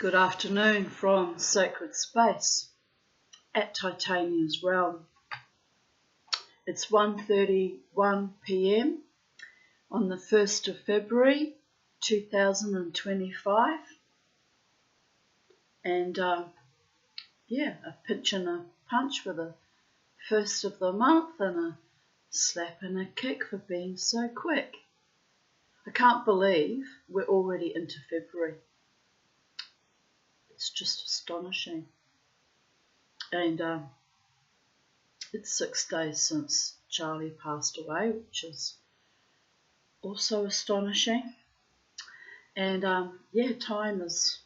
Good afternoon from Sacred Space at Titania's Realm. It's 1:31 p.m. on the 1st of February 2025 and a pinch and a punch for the first of the month and a slap and a kick for being so quick. I can't believe we're already into February. It's just astonishing. And it's 6 days since Charlie passed away, which is also astonishing. And time is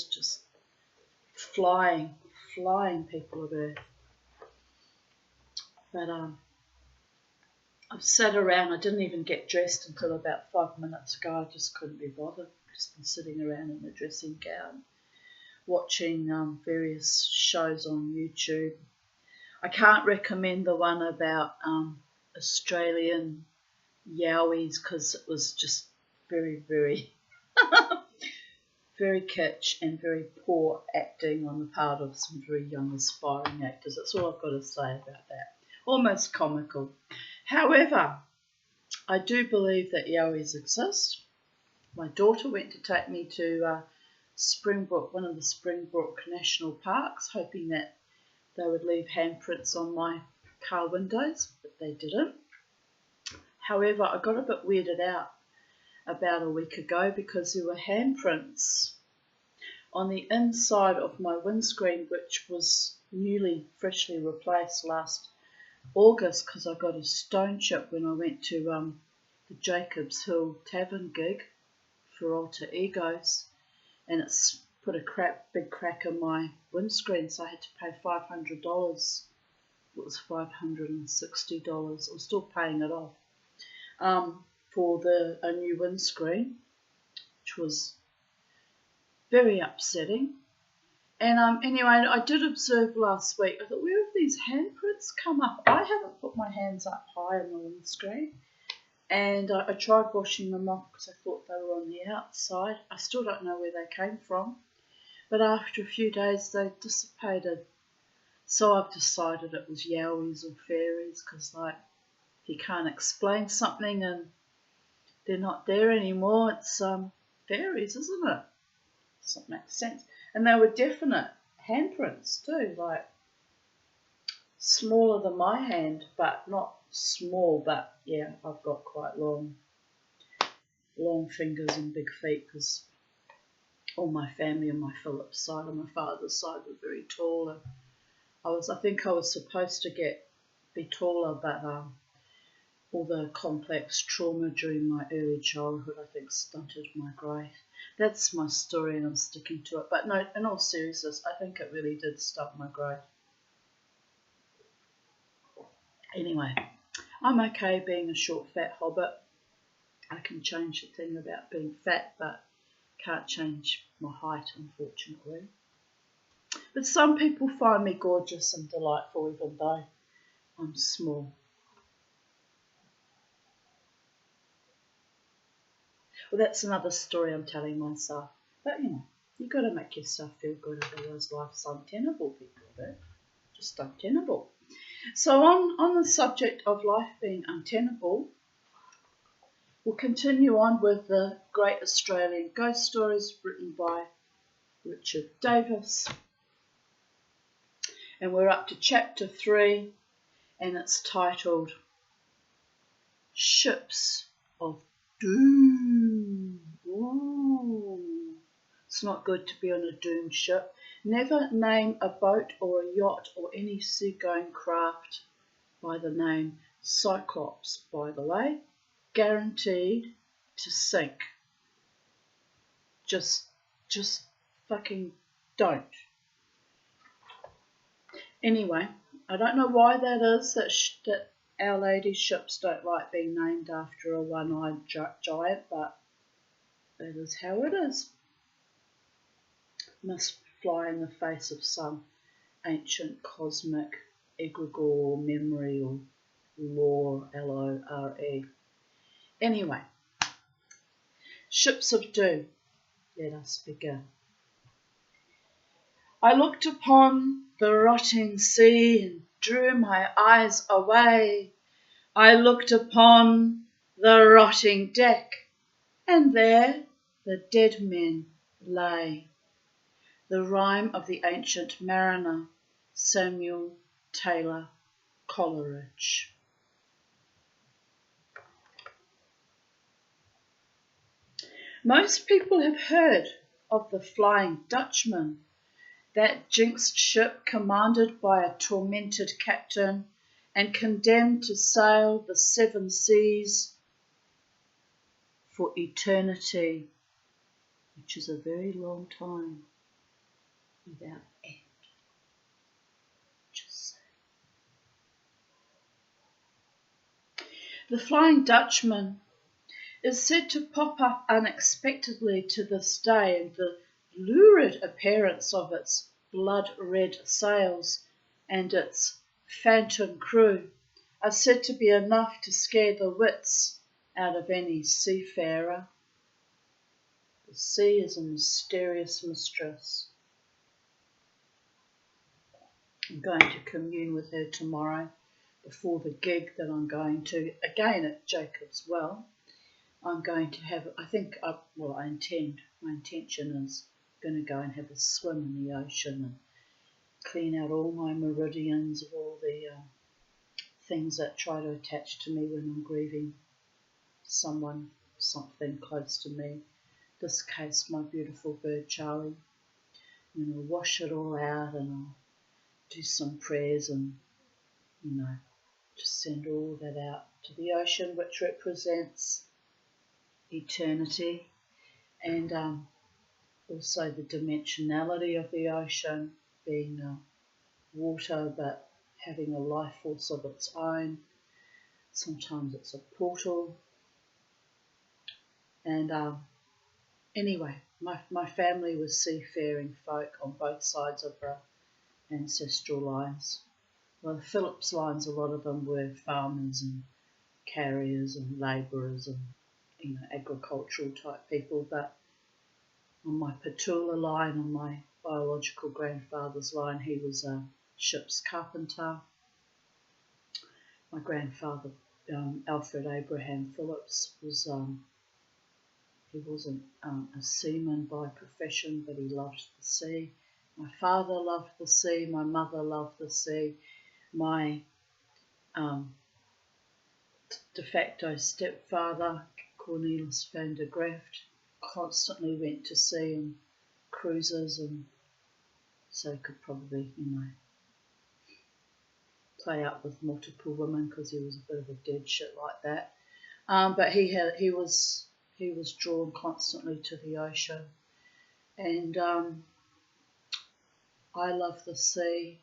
just flying people of Earth. But I've sat around. I didn't even get dressed until about 5 minutes ago. I just couldn't be bothered. Just been sitting around in a dressing gown, watching various shows on YouTube. I can't recommend the one about Australian Yowies because it was just very, very, very kitsch and very poor acting on the part of some very young aspiring actors. That's all I've got to say about that. Almost comical. However, I do believe that Yowies exist. My daughter went to take me to Springbrook, one of the Springbrook National Parks, hoping that they would leave handprints on my car windows, but they didn't. However, I got a bit weirded out about a week ago because there were handprints on the inside of my windscreen, which was freshly replaced last August because I got a stone chip when I went to the Jacobs Hill Tavern gig for Alter Egos, and it's put a big crack in my windscreen, so I had to pay $500. It was $560. I was still paying it off for a new windscreen, which was very upsetting. And anyway, I did observe last week. I thought, where have these handprints come up? I haven't put my hands up high on the windscreen. And I tried washing them off because I thought they were on the outside. I still don't know where they came from. But after a few days, they dissipated. So I've decided it was Yowies or fairies because, you can't explain something and they're not there anymore. It's fairies, isn't it? Doesn't make sense. And they were definite handprints too, smaller than my hand, but not small, but yeah, I've got quite long fingers and big feet because all my family on my Philip's side, on my father's side, were very tall. And I think I was supposed to be taller, but all the complex trauma during my early childhood, I think, stunted my growth. That's my story and I'm sticking to it. But no, in all seriousness, I think it really did stunt my growth. Anyway, I'm okay being a short, fat hobbit. I can change the thing about being fat, but can't change my height, unfortunately. But some people find me gorgeous and delightful, even though I'm small. Well, that's another story I'm telling myself. But, you've got to make yourself feel good, otherwise life's untenable, people. Just untenable. So on the subject of life being untenable, we'll continue on with the Great Australian Ghost Stories written by Richard Davis. And we're up to chapter 3, and it's titled Ships of Doom. Ooh. It's not good to be on a doomed ship. Never name a boat or a yacht or any seagoing craft by the name Cyclops, by the way. Guaranteed to sink. Just fucking don't. Anyway, I don't know why that is, that Our Lady's ships don't like being named after a one-eyed giant, but that is how it is. Must fly in the face of some ancient cosmic egregore memory or lore, L-O-R-E. Anyway, ships of doom. Let us begin. I looked upon the rotting sea and drew my eyes away. I looked upon the rotting deck, and there the dead men lay. The rhyme of the ancient mariner, Samuel Taylor Coleridge. Most people have heard of the Flying Dutchman, that jinxed ship commanded by a tormented captain and condemned to sail the seven seas for eternity, which is a very long time without end. Just say. The Flying Dutchman is said to pop up unexpectedly to this day, and the lurid appearance of its blood-red sails and its phantom crew are said to be enough to scare the wits out of any seafarer. The sea is a mysterious mistress. I'm going to commune with her tomorrow before the gig that I'm going to, again at Jacob's Well. I'm going to have, my intention is going to go and have a swim in the ocean and clean out all my meridians of all the things that try to attach to me when I'm grieving someone, something close to me. In this case, my beautiful bird Charlie. And I'll wash it all out and I'll do some prayers and, just send all that out to the ocean, which represents eternity, and also the dimensionality of the ocean being water but having a life force of its own. Sometimes it's a portal. And anyway, my family was seafaring folk on both sides of the ancestral lines. Well, the Phillips lines, a lot of them were farmers and carriers and labourers and agricultural type people, but on my Petula line, on my biological grandfather's line, he was a ship's carpenter. My grandfather, Alfred Abraham Phillips, he wasn't a seaman by profession, but he loved the sea. My father loved the sea, my mother loved the sea. My de facto stepfather, Cornelis van der Graft, constantly went to sea and cruises, and so could probably, play up with multiple women because he was a bit of a dead shit like that. But he was drawn constantly to the ocean, and I love the sea.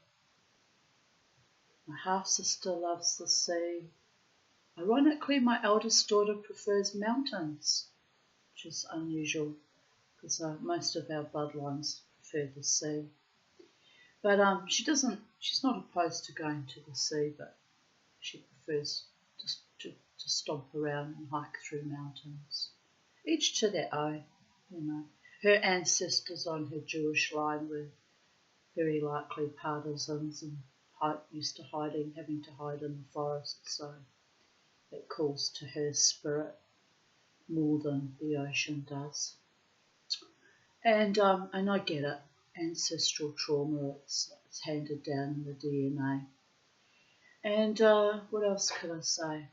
My half sister loves the sea. Ironically, my eldest daughter prefers mountains, which is unusual because most of our bloodlines prefer the sea. But she's not opposed to going to the sea, but she prefers just to stomp around and hike through mountains. Each to their own, Her ancestors on her Jewish line were very likely partisans and used to having to hide in the forest, so it calls to her spirit more than the ocean does. And I get it. Ancestral trauma, it's handed down in the DNA. And what else could I say?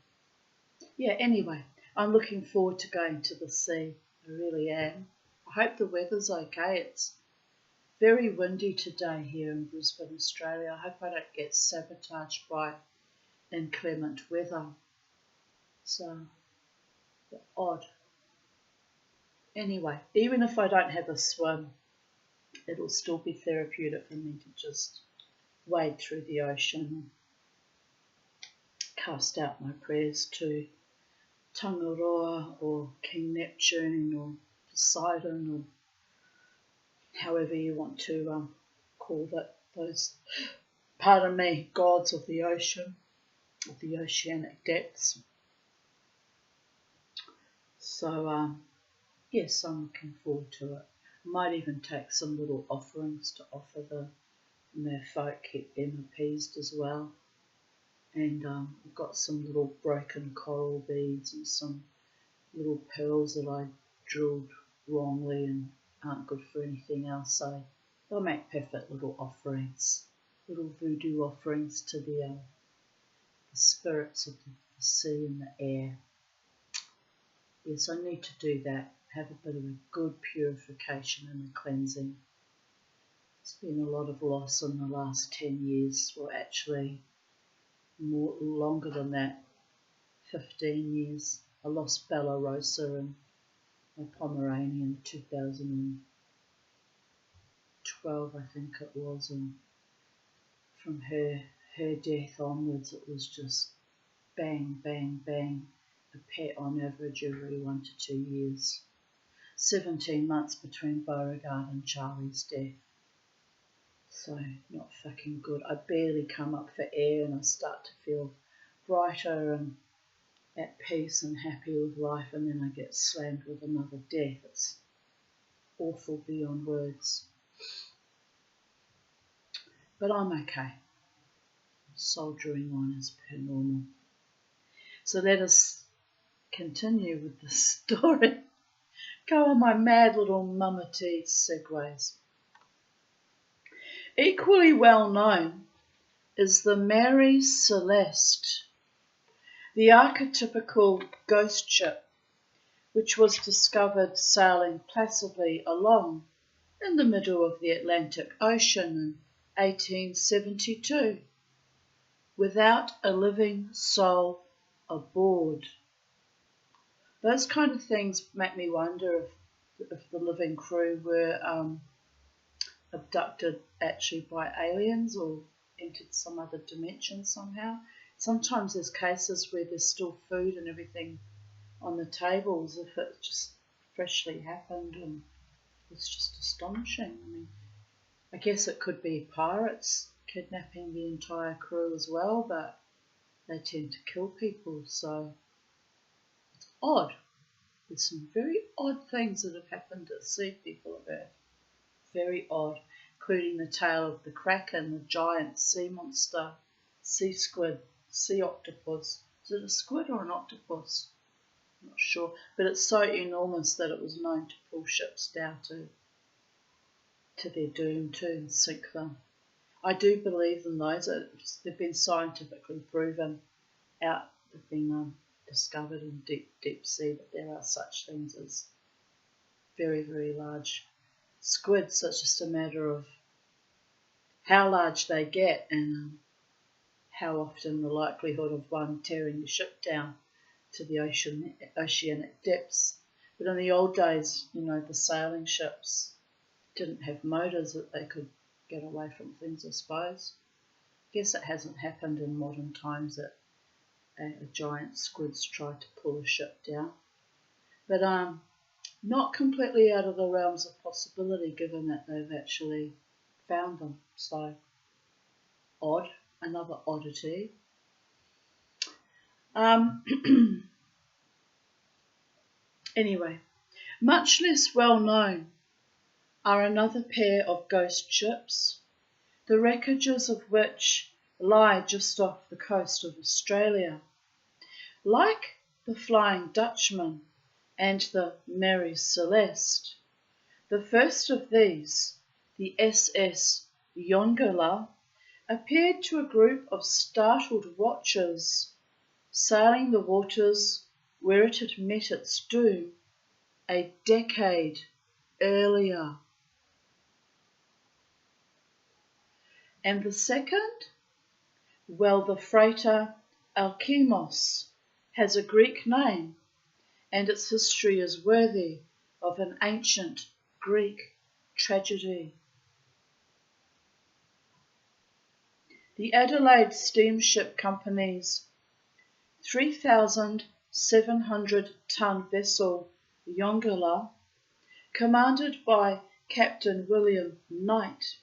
Yeah, anyway, I'm looking forward to going to the sea. I really am. I hope the weather's okay. It's very windy today here in Brisbane, Australia. I hope I don't get sabotaged by inclement weather. So, odd. Anyway, even if I don't have a swim, it'll still be therapeutic for me to just wade through the ocean and cast out my prayers to Tangaroa or King Neptune or Poseidon or however you want to call that, those, gods of the ocean, of the oceanic depths. So, yes, I'm looking forward to it. Might even take some little offerings to offer their folk keep them appeased as well. And I've got some little broken coral beads and some little pearls that I drilled wrongly and aren't good for anything else. So they'll make perfect little offerings, little voodoo offerings to the spirits of the sea and the air. Yes, I need to do that. Have a bit of a good purification and a cleansing. There's been a lot of loss in the last 10 years, or actually longer than that, 15 years. I lost Bella Rosa and a Pomeranian 2012, I think it was, and from her death onwards it was just bang, bang, bang, a pet on average every 1 to 2 years. 17 months between Beauregard and Charlie's death. So, not fucking good. I barely come up for air and I start to feel brighter and at peace and happy with life, and then I get slammed with another death. It's awful beyond words. But I'm okay. Soldiering on as per normal. So let us continue with the story. Go on my mad little mama tea segues. Equally well known is the Mary Celeste, the archetypical ghost ship which was discovered sailing placidly along in the middle of the Atlantic Ocean in 1872, without a living soul aboard. Those kind of things make me wonder if the living crew were abducted actually by aliens or entered some other dimension somehow. Sometimes there's cases where there's still food and everything on the tables if it just freshly happened, and it's just astonishing. I mean, I guess it could be pirates kidnapping the entire crew as well, but they tend to kill people, so it's odd. There's some very odd things that have happened at sea, people of Earth. Very odd, including the tale of the kraken, the giant sea monster, sea squid, sea octopus. Is it a squid or an octopus? I'm not sure, but it's so enormous that it was known to pull ships down to their doom too and sink them. I do believe in those. They've been scientifically proven out. They've been discovered in deep sea that there are such things as very, very large squids. So it's just a matter of how large they get and how often the likelihood of one tearing the ship down to the oceanic depths. But in the old days, the sailing ships didn't have motors that they could get away from things, I suppose. I guess it hasn't happened in modern times that a giant squid's tried to pull a ship down. But not completely out of the realms of possibility, given that they've actually found them. So, odd, another oddity. Anyway, much less well known are another pair of ghost ships, the wreckages of which lie just off the coast of Australia. Like the Flying Dutchman and the Mary Celeste, the first of these, the SS Yongala, appeared to a group of startled watchers sailing the waters where it had met its doom a decade earlier. And the second? Well, the freighter Alkimos has a Greek name, and its history is worthy of an ancient Greek tragedy. The Adelaide Steamship Company's 3,700-ton vessel Yongala, commanded by Captain William Knight,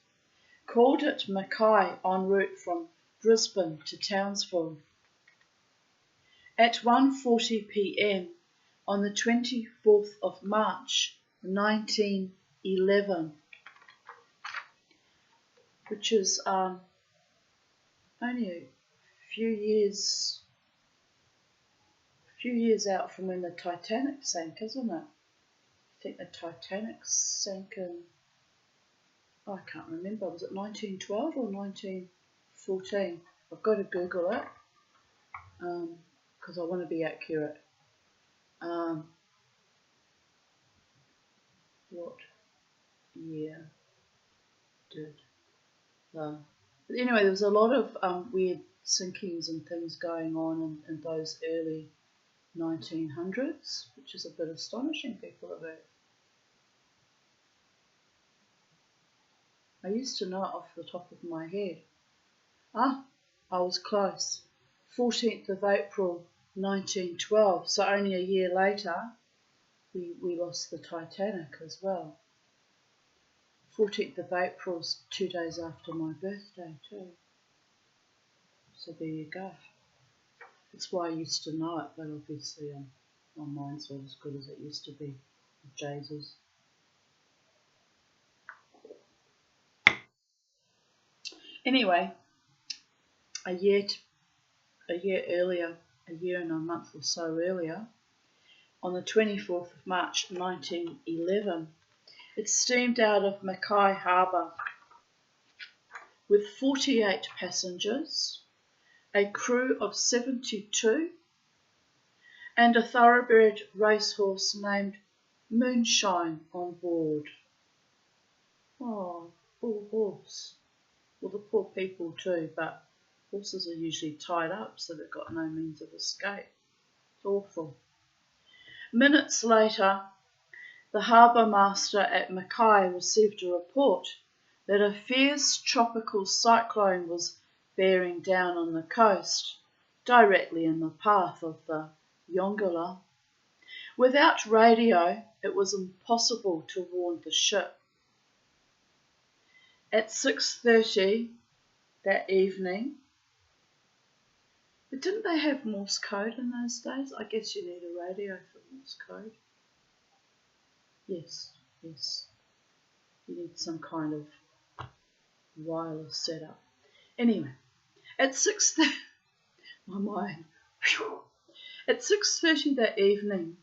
called at Mackay en route from Brisbane to Townsville. At 1:40 p.m. on the 24th of March 19 1911, which is only a few years out from when the Titanic sank, isn't it? I think the Titanic sank in, I can't remember, was it 1912 or 1914? I've got to Google it because I want to be accurate. What year did the... But anyway, there was a lot of weird sinkings and things going on in those early 1900s, which is a bit astonishing, people of Earth. I used to know it off the top of my head. I was close. 14th of April 1912, so only a year later we lost the Titanic as well. 14th of April's 2 days after my birthday too. So there you go. That's why I used to know it, but obviously my mind's not as good as it used to be. Jesus. Anyway, a year earlier, a year and a month or so earlier, on the 24th of March 1911, it steamed out of Mackay Harbour with 48 passengers, a crew of 72, and a thoroughbred racehorse named Moonshine on board. Oh, poor horse. Well, the poor people too, but horses are usually tied up, so they've got no means of escape. It's awful. Minutes later, the harbour master at Mackay received a report that a fierce tropical cyclone was bearing down on the coast, directly in the path of the Yongala. Without radio, it was impossible to warn the ship. At 6:30 that evening, but didn't they have Morse code in those days? I guess you need a radio for Morse code. Yes. You need some kind of wireless setup. Anyway, at 6:30, my mind. At 6:30 that evening,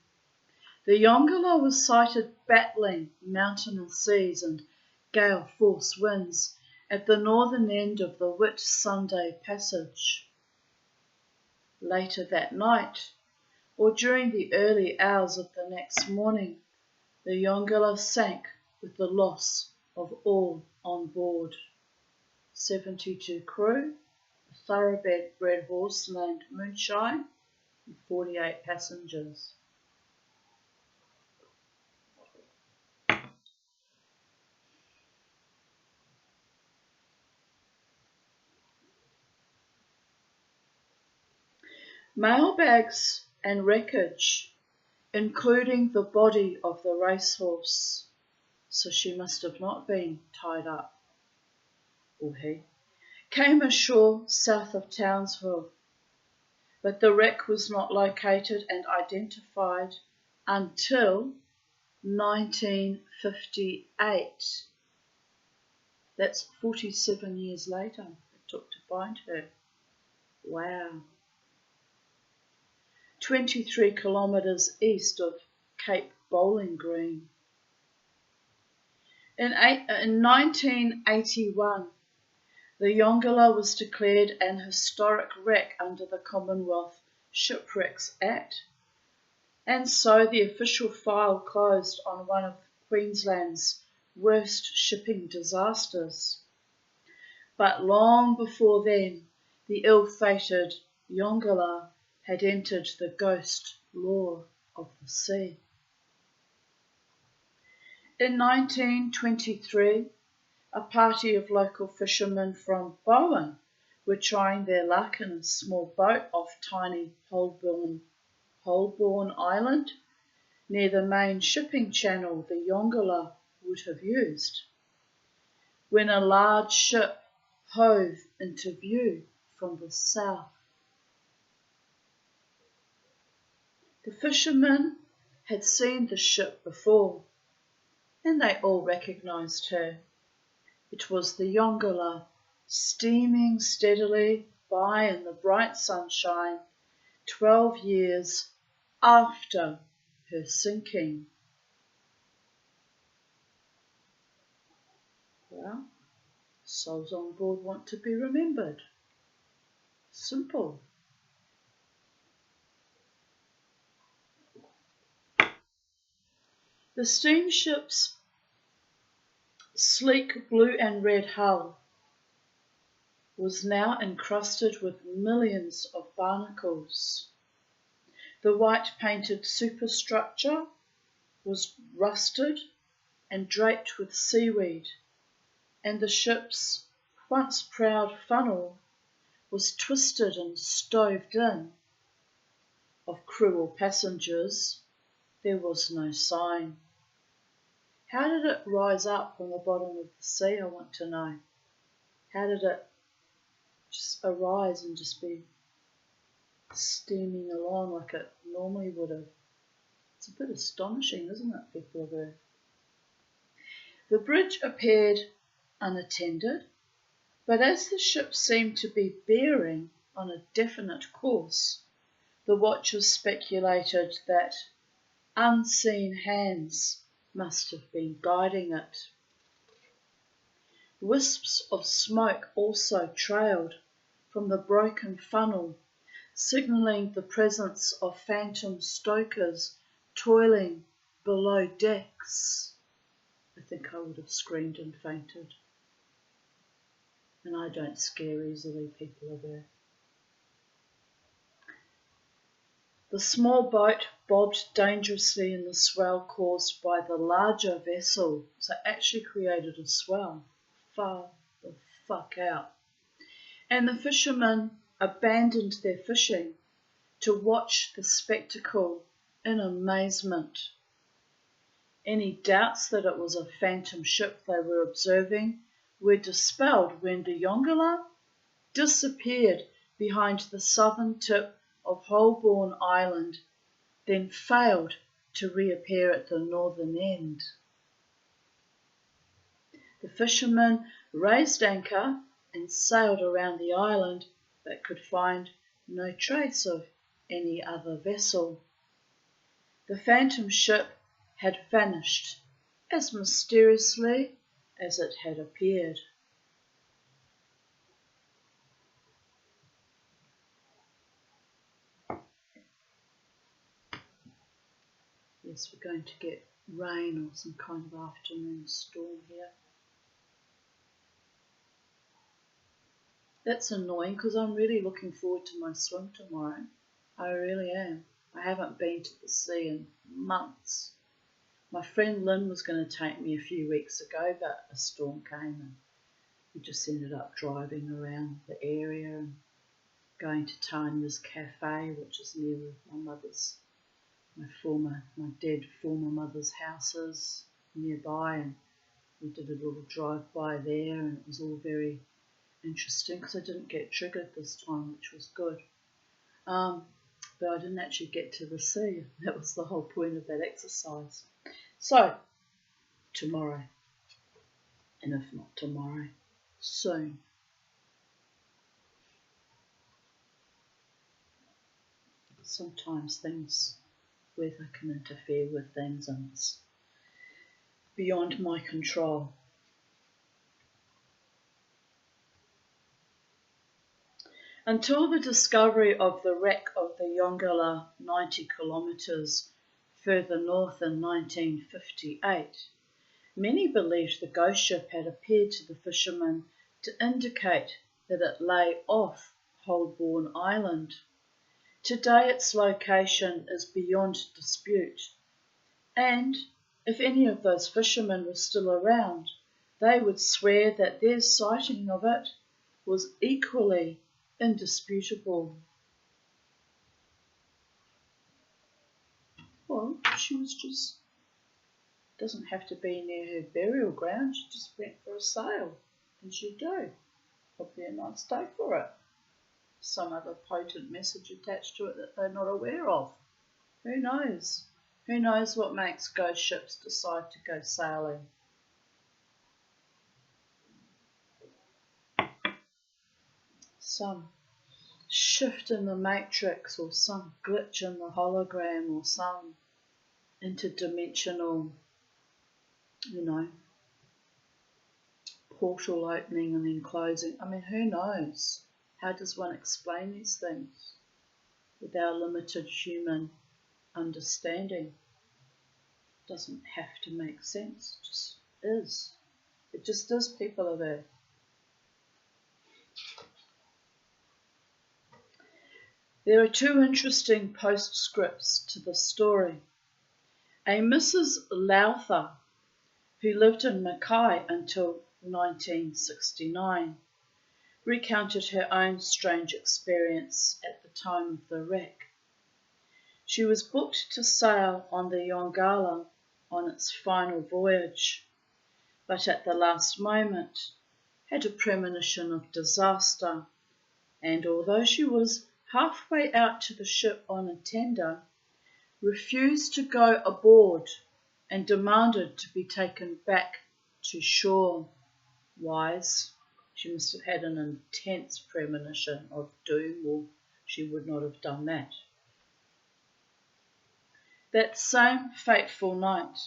the Yongala was sighted battling mountainous seas and gale-force winds at the northern end of the Whitsunday Passage. Later that night, or during the early hours of the next morning, the Yongala sank with the loss of all on board. 72 crew, a thoroughbred horse named Moonshine, and 48 passengers. Mailbags and wreckage, including the body of the racehorse, so she must have not been tied up, or he, came ashore south of Townsville, but the wreck was not located and identified until 1958. That's 47 years later it took to find her. Wow. 23 kilometres east of Cape Bowling Green. In 1981, the Yongala was declared an historic wreck under the Commonwealth Shipwrecks Act, and so the official file closed on one of Queensland's worst shipping disasters. But long before then, the ill-fated Yongala had entered the ghost lore of the sea. In 1923, a party of local fishermen from Bowen were trying their luck in a small boat off tiny Holborn Island, near the main shipping channel the Yongala would have used, when a large ship hove into view from the south. The fishermen had seen the ship before. and they all recognised her. It was the Yongala, steaming steadily by in the bright sunshine, 12 years after her sinking. Well, souls on board want to be remembered. Simple. The steamship's sleek blue and red hull was now encrusted with millions of barnacles. The white-painted superstructure was rusted and draped with seaweed, and the ship's once proud funnel was twisted and stoved in. Of crew or passengers, there was no sign. How did it rise up from the bottom of the sea, I want to know? How did it just arise and just be steaming along like it normally would have? It's a bit astonishing, isn't it, people of Earth? The bridge appeared unattended, but as the ship seemed to be bearing on a definite course, the watchers speculated that unseen hands must have been guiding it. Wisps of smoke also trailed from the broken funnel, signalling the presence of phantom stokers toiling below decks. I think I would have screamed and fainted. And I don't scare easily, people of Earth. The small boat bobbed dangerously in the swell caused by the larger vessel, so it actually created a swell. Far the fuck out. And the fishermen abandoned their fishing to watch the spectacle in amazement. Any doubts that it was a phantom ship they were observing were dispelled when the Yongala disappeared behind the southern tip of Holborn Island, then failed to reappear at the northern end. The fishermen raised anchor and sailed around the island, but could find no trace of any other vessel. The phantom ship had vanished as mysteriously as it had appeared. Yes, we're going to get rain or some kind of afternoon storm here. That's annoying because I'm really looking forward to my swim tomorrow. I really am. I haven't been to the sea in months. My friend Lynn was going to take me a few weeks ago, but a storm came and we just ended up driving around the area and going to Tanya's Cafe, which is near my dead former mother's houses nearby, and we did a little drive-by there, and it was all very interesting because I didn't get triggered this time, which was good. But I didn't actually get to the sea. That was the whole point of that exercise. So, tomorrow, and if not tomorrow, soon. Sometimes weather can interfere with things and it's beyond my control. Until the discovery of the wreck of the Yongala 90 kilometres further north in 1958, many believed the ghost ship had appeared to the fishermen to indicate that it lay off Holborn Island. Today its location is beyond dispute, and if any of those fishermen were still around, they would swear that their sighting of it was equally indisputable. Well, she doesn't have to be near her burial ground, she just went for a sail, and she'd do. Probably a nice day for it. Some other potent message attached to it that they're not aware of. Who knows? Who knows what makes ghost ships decide to go sailing? Some shift in the matrix, or some glitch in the hologram, or some interdimensional, portal opening and then closing. I mean, who knows? How does one explain these things with our limited human understanding? It doesn't have to make sense, it just is. It just is, people of Earth. There are two interesting postscripts to the story. A Mrs. Lowther, who lived in Mackay until 1969, recounted her own strange experience at the time of the wreck. She was booked to sail on the Yongala on its final voyage, but at the last moment had a premonition of disaster, and although she was halfway out to the ship on a tender, refused to go aboard and demanded to be taken back to shore. Wise, she must have had an intense premonition of doom, or she would not have done that. That same fateful night,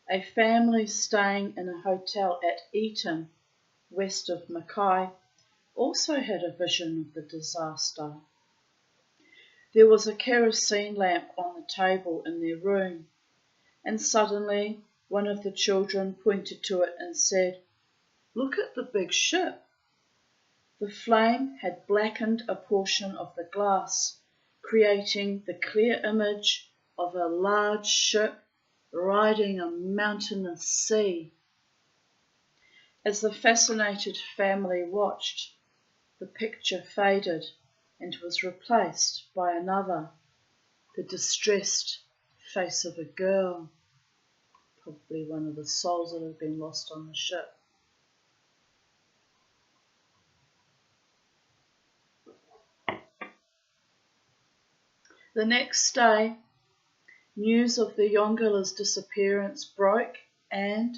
a family staying in a hotel at Eton, west of Mackay, also had a vision of the disaster. There was a kerosene lamp on the table in their room, and suddenly one of the children pointed to it and said, "Look at the big ship." The flame had blackened a portion of the glass, creating the clear image of a large ship riding a mountainous sea. As the fascinated family watched, the picture faded and was replaced by another, the distressed face of a girl, probably one of the souls that had been lost on the ship. The next day, news of the Yongala's disappearance broke, and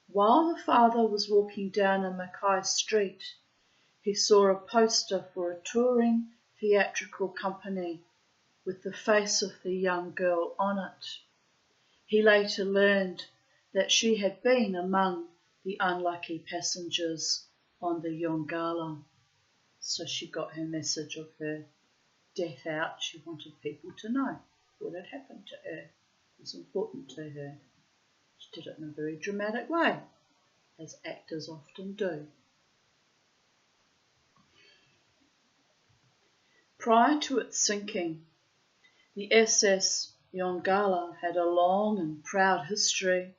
while the father was walking down a Mackay street, he saw a poster for a touring theatrical company with the face of the young girl on it. He later learned that she had been among the unlucky passengers on the Yongala, so she got her message of her death out. She wanted people to know what had happened to her. It was important to her. She did it in a very dramatic way, as actors often do. Prior to its sinking, the SS Yongala had a long and proud history,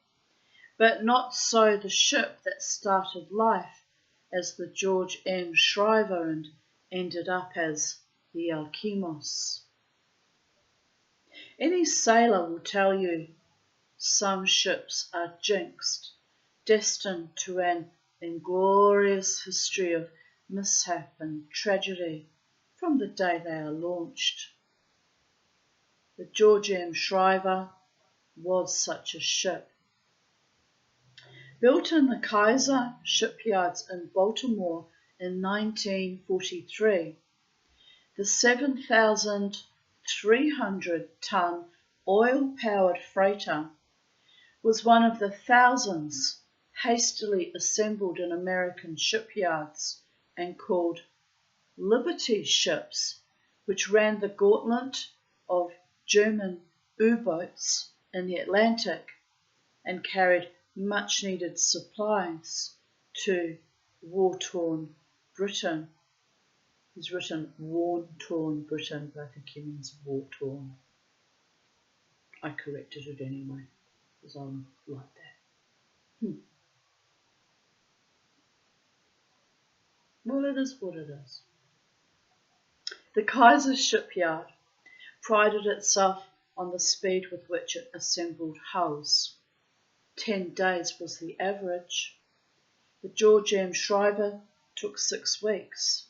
but not so the ship that started life as the George M. Shriver and ended up as the Alkimos. Any sailor will tell you some ships are jinxed, destined to an inglorious history of mishap and tragedy from the day they are launched. The George M. Shriver was such a ship. Built in the Kaiser shipyards in Baltimore in 1943, the 7,300-ton oil-powered freighter was one of the thousands hastily assembled in American shipyards and called Liberty ships, which ran the gauntlet of German U-boats in the Atlantic and carried much-needed supplies to war-torn Britain. He's written worn-torn Britain, but I think he means war-torn. I corrected it anyway, because I'm like that. Well, it is what it is. The Kaiser shipyard prided itself on the speed with which it assembled hulls. 10 days was the average. The George M. Shriver took 6 weeks.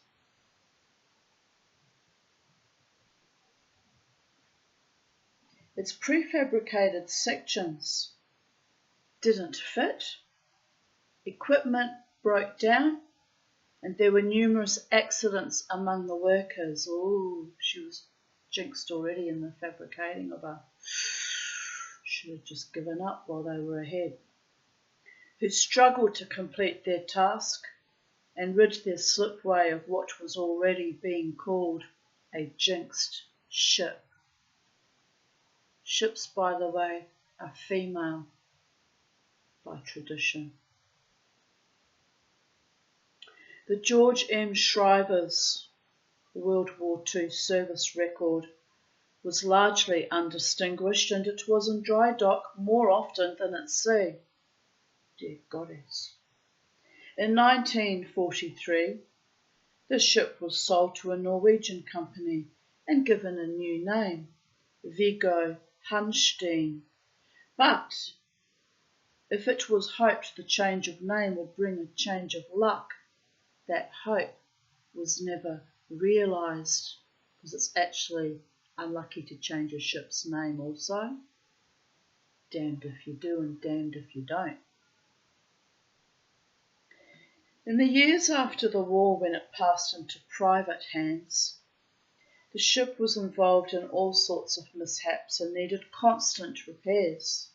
Its prefabricated sections didn't fit, equipment broke down, and there were numerous accidents among the workers. Oh, she was jinxed already in the fabricating of her. Should have just given up while they were ahead. Who struggled to complete their task and rid their slipway of what was already being called a jinxed ship. Ships, by the way, are female by tradition. The George M. Shriver's World War II service record was largely undistinguished, and it was in dry dock more often than at sea. Dear goddess. In 1943, the ship was sold to a Norwegian company and given a new name, Viggo Hunstein. But if it was hoped the change of name would bring a change of luck, that hope was never realised, because it's actually unlucky to change a ship's name also. Damned if you do and damned if you don't. In the years after the war, when it passed into private hands, the ship was involved in all sorts of mishaps and needed constant repairs.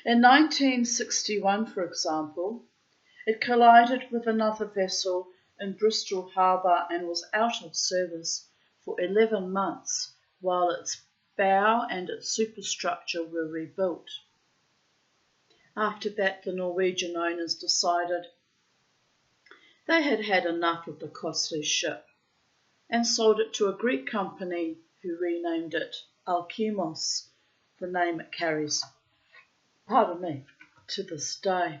In 1961, for example, it collided with another vessel in Bristol Harbour and was out of service for 11 months while its bow and its superstructure were rebuilt. After that, the Norwegian owners decided they had had enough of the costly ship and sold it to a Greek company who renamed it Alkimos, the name it carries, to this day.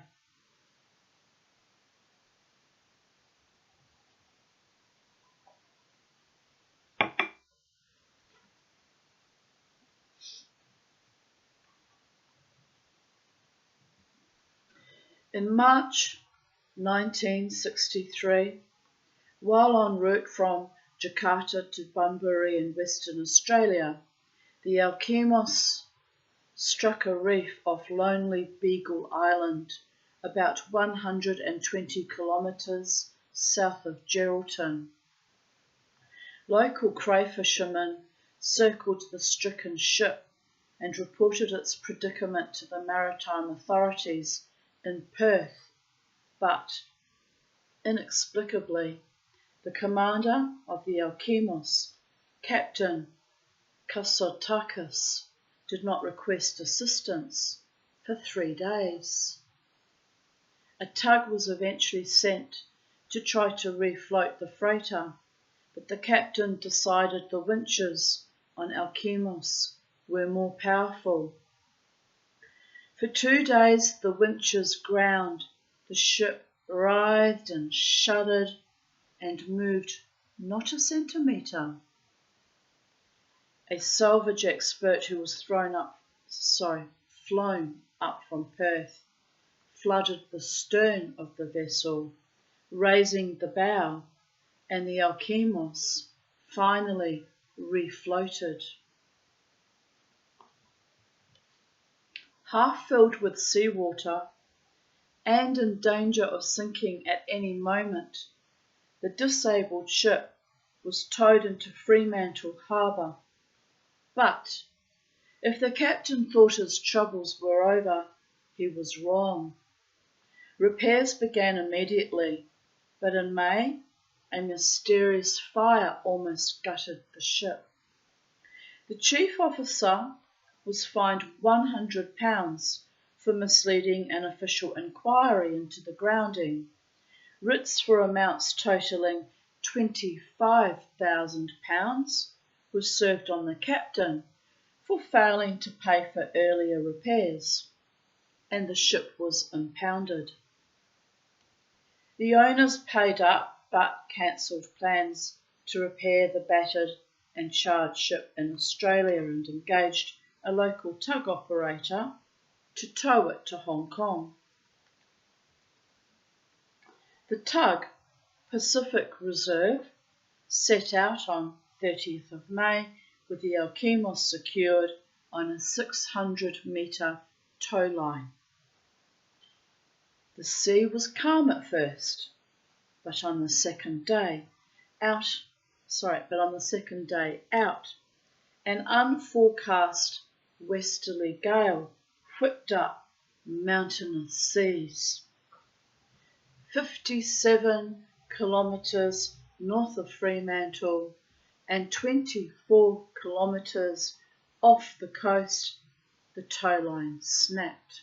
In March 1963, while en route from Jakarta to Bunbury in Western Australia, the Alkimos struck a reef off Lonely Beagle Island, about 120 kilometres south of Geraldton. Local crayfishermen circled the stricken ship and reported its predicament to the maritime authorities in Perth, but inexplicably, the commander of the Alkimos, Captain Kasotakis, did not request assistance for 3 days. A tug was eventually sent to try to refloat the freighter, but the captain decided the winches on Alkimos were more powerful. For 2 days the winches ground, the ship writhed and shuddered and moved not a centimetre. A salvage expert who was flown up from Perth flooded the stern of the vessel, raising the bow, and the Alkimos finally refloated. Half filled with seawater and in danger of sinking at any moment, the disabled ship was towed into Fremantle Harbour. But if the captain thought his troubles were over, he was wrong. Repairs began immediately, but in May, a mysterious fire almost gutted the ship. The chief officer was fined £100 for misleading an official inquiry into the grounding. Writs for amounts totalling £25,000 were served on the captain for failing to pay for earlier repairs, and the ship was impounded. The owners paid up but cancelled plans to repair the battered and charred ship in Australia and engaged a local tug operator to tow it to Hong Kong. The tug, Pacific Reserve, set out on 30th of May with the Alkimos secured on a 600-metre tow line. The sea was calm at first, but on the second day out, an unforecast westerly gale whipped up mountainous seas. 57 kilometres north of Fremantle and 24 kilometres off the coast, the tow line snapped.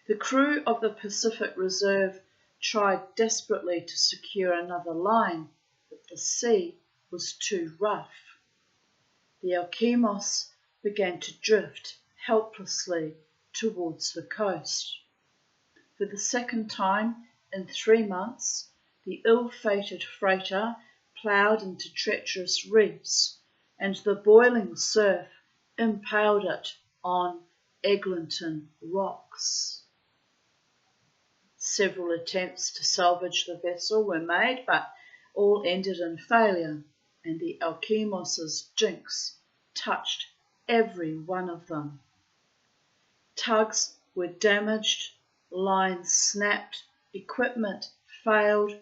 The crew of the Pacific Reserve tried desperately to secure another line, but the sea was too rough. The Alkimos began to drift helplessly towards the coast. For the second time in 3 months, the ill-fated freighter ploughed into treacherous reefs, and the boiling surf impaled it on Eglinton rocks. Several attempts to salvage the vessel were made, but all ended in failure, and the Alkimos's jinx touched every one of them. Tugs were damaged, lines snapped, equipment failed,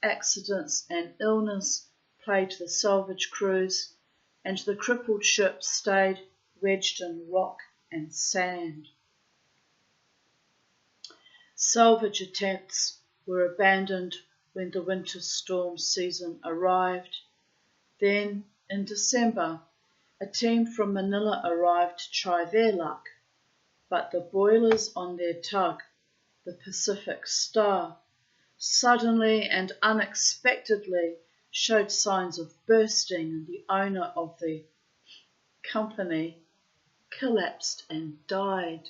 accidents and illness plagued the salvage crews, and the crippled ship stayed wedged in rock and sand. Salvage attempts were abandoned when the winter storm season arrived. Then, in December, a team from Manila arrived to try their luck, but the boilers on their tug, the Pacific Star, suddenly and unexpectedly showed signs of bursting, and the owner of the company collapsed and died.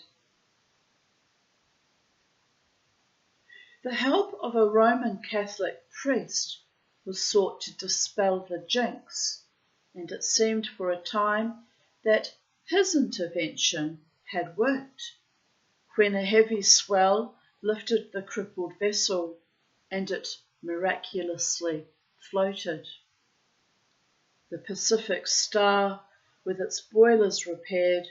The help of a Roman Catholic priest was sought to dispel the jinx, and it seemed for a time that his intervention had worked, when a heavy swell lifted the crippled vessel and it miraculously floated. The Pacific Star, with its boilers repaired,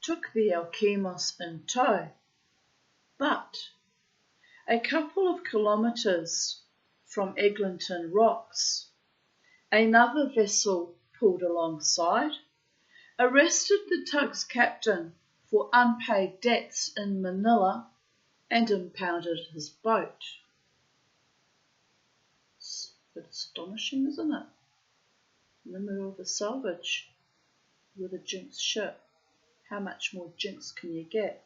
took the Alkimos in tow, but a couple of kilometres from Eglinton Rocks, another vessel pulled alongside, arrested the tug's captain for unpaid debts in Manila, and impounded his boat. It's a bit astonishing, isn't it? In the middle of a salvage with a jinx ship. How much more jinx can you get?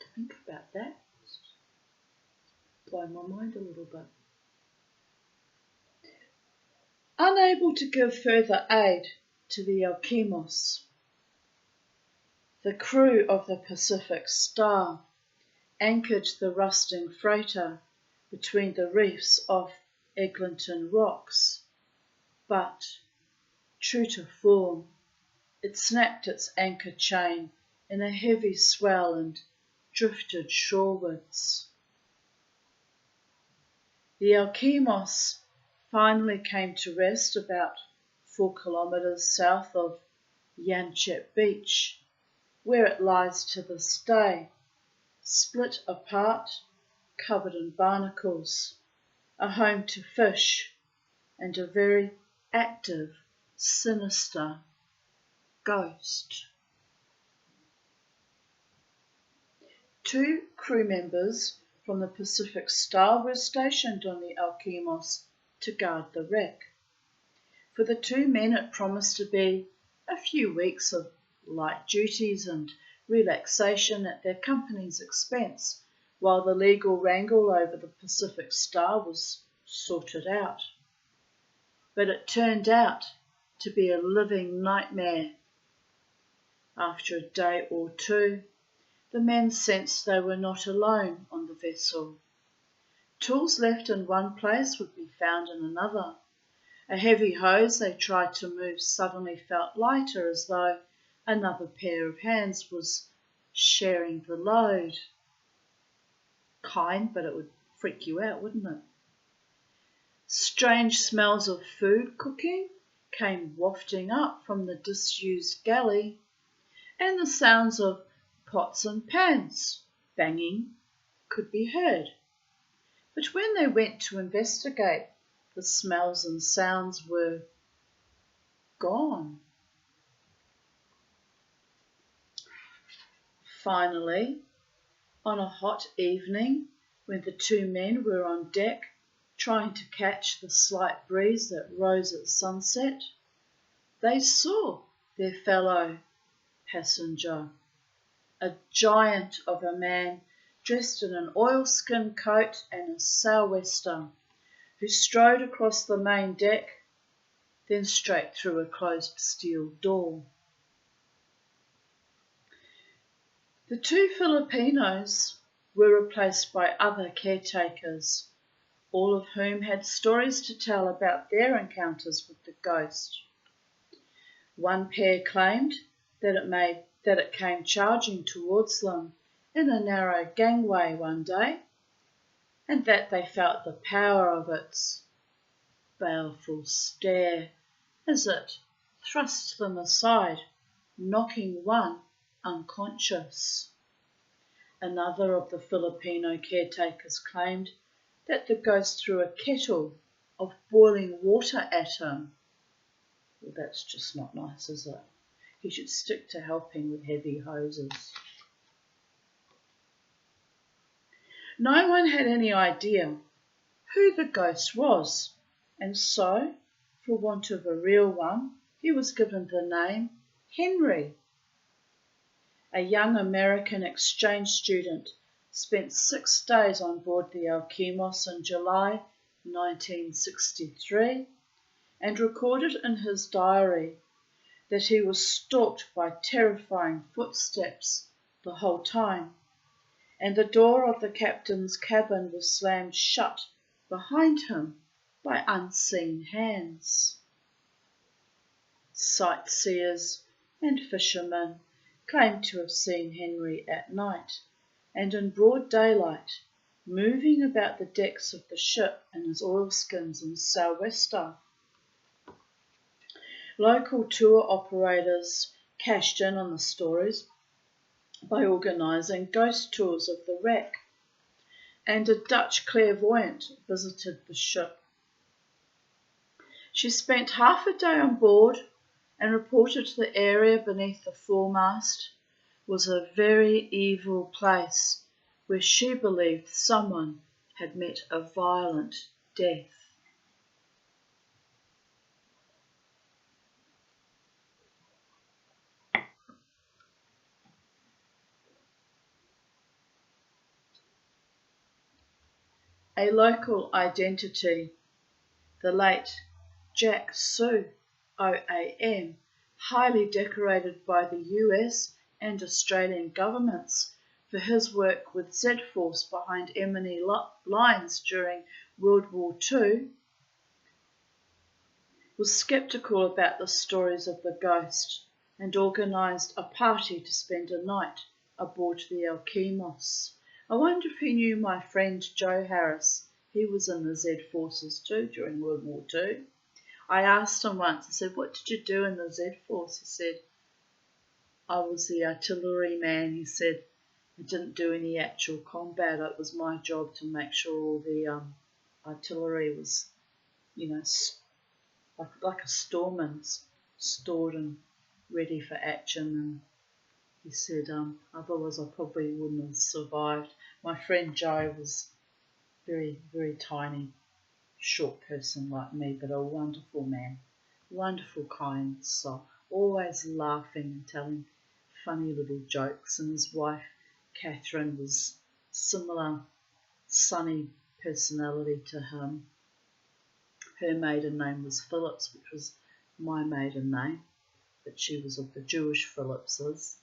To think about that, it's blown my mind a little bit. Unable to give further aid to the Alkimos, the crew of the Pacific Star anchored the rusting freighter between the reefs off Eglinton Rocks, but, true to form, it snapped its anchor chain in a heavy swell and drifted shorewards. The Alkimos finally came to rest about 4 kilometres south of Yanchep Beach, where it lies to this day, split apart, covered in barnacles, a home to fish, and a very active, sinister ghost. 2 crew members from the Pacific Star were stationed on the Alkimos to guard the wreck. For the 2 men it promised to be a few weeks of light duties and relaxation at their company's expense, while the legal wrangle over the Pacific Star was sorted out. But it turned out to be a living nightmare. After a day or 2, the men sensed they were not alone on the vessel. Tools left in one place would be found in another. A heavy hose they tried to move suddenly felt lighter, as though another pair of hands was sharing the load. Kind, but it would freak you out, wouldn't it? Strange smells of food cooking came wafting up from the disused galley, and the sounds of pots and pans banging could be heard. But when they went to investigate, the smells and sounds were gone. Finally, on a hot evening, when the two men were on deck trying to catch the slight breeze that rose at sunset, they saw their fellow passenger, a giant of a man dressed in an oilskin coat and a sou'wester, who strode across the main deck, then straight through a closed steel door. The two Filipinos were replaced by other caretakers, all of whom had stories to tell about their encounters with the ghost. One pair claimed that it came charging towards them in a narrow gangway one day, and that they felt the power of its baleful stare as it thrust them aside, knocking one unconscious. Another of the Filipino caretakers claimed that the ghost threw a kettle of boiling water at him. Well, that's just not nice, is it? He should stick to helping with heavy hoses. No one had any idea who the ghost was, and so, for want of a real one, he was given the name Henry. A young American exchange student spent 6 days on board the Alkimos in July 1963 and recorded in his diary that he was stalked by terrifying footsteps the whole time, and the door of the captain's cabin was slammed shut behind him by unseen hands. Sightseers and fishermen claimed to have seen Henry at night and in broad daylight, moving about the decks of the ship in his oilskins and sou'wester. Local tour operators cashed in on the stories by organising ghost tours of the wreck, and a Dutch clairvoyant visited the ship. She spent half a day on board and reported the area beneath the foremast was a very evil place where she believed someone had met a violent death. A local identity, the late Jack Sue, OAM, highly decorated by the US and Australian governments for his work with Z-Force behind enemy lines during World War II, was sceptical about the stories of the ghost and organised a party to spend a night aboard the Alkimos. I wonder if he knew my friend Joe Harris. He was in the Z-Forces too during World War II. I asked him once, I said, "What did you do in the Z-Force?" He said, "I was the artillery man." He said, "I didn't do any actual combat. It was my job to make sure all the artillery was, like a storeman's, stored and ready for action." And he said, "Otherwise I probably wouldn't have survived." My friend Joe was very, very tiny, short person like me, but a wonderful man, wonderful, kind soul, always laughing and telling funny little jokes. And his wife, Catherine, was similar, sunny personality to him. Her maiden name was Phillips, which was my maiden name, but she was of the Jewish Phillipses.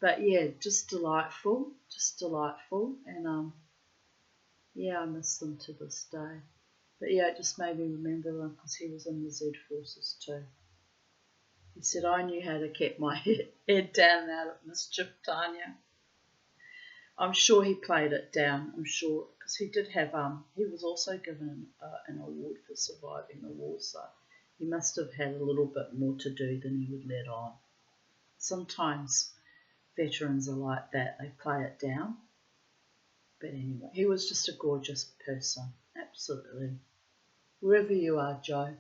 But yeah, just delightful, and I miss them to this day. But yeah, it just made me remember them because he was in the Z-Forces too. He said, "I knew how to keep my head down and out of mischief, Tanya." I'm sure he played it down. I'm sure because he did have he was also given an award for surviving the war, so he must have had a little bit more to do than he would let on. Sometimes veterans are like that; they play it down. But anyway, he was just a gorgeous person, absolutely. Wherever you are, Joe,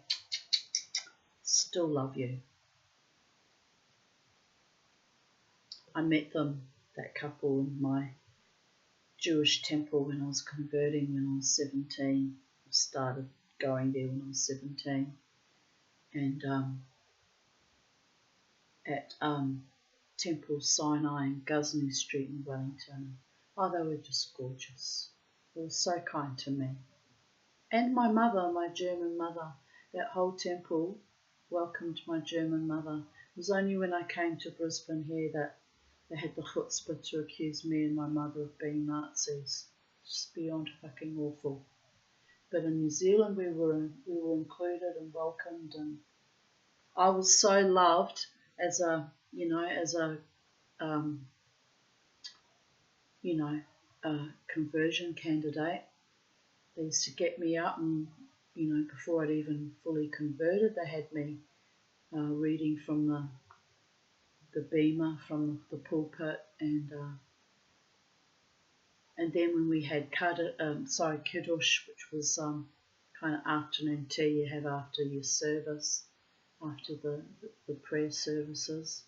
still love you. I met them, that couple, in my Jewish temple when I was converting when I was 17. I started going there when I was 17. And at Temple Sinai in Ghuznee Street in Wellington. Oh, they were just gorgeous. They were so kind to me. And my mother, my German mother, that whole temple welcomed my German mother. It was only when I came to Brisbane here that they had the chutzpah to accuse me and my mother of being Nazis. Just beyond fucking awful. But in New Zealand we were included and welcomed, and I was so loved as a conversion candidate. They used to get me up, and before I'd even fully converted, they had me reading from the bema from the pulpit, and then when we had kiddush, which was kind of afternoon tea you have after your service, after the prayer services.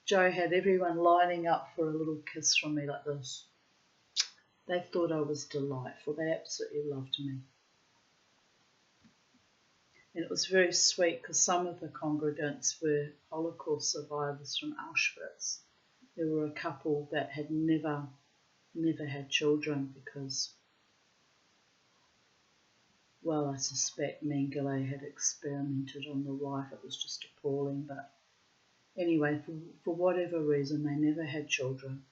Joe had everyone lining up for a little kiss from me like this. They thought I was delightful. They absolutely loved me. And it was very sweet because some of the congregants were Holocaust survivors from Auschwitz. There were a couple that had never had children because, well, I suspect Mengele had experimented on the wife. It was just appalling. But anyway, for whatever reason, they never had children.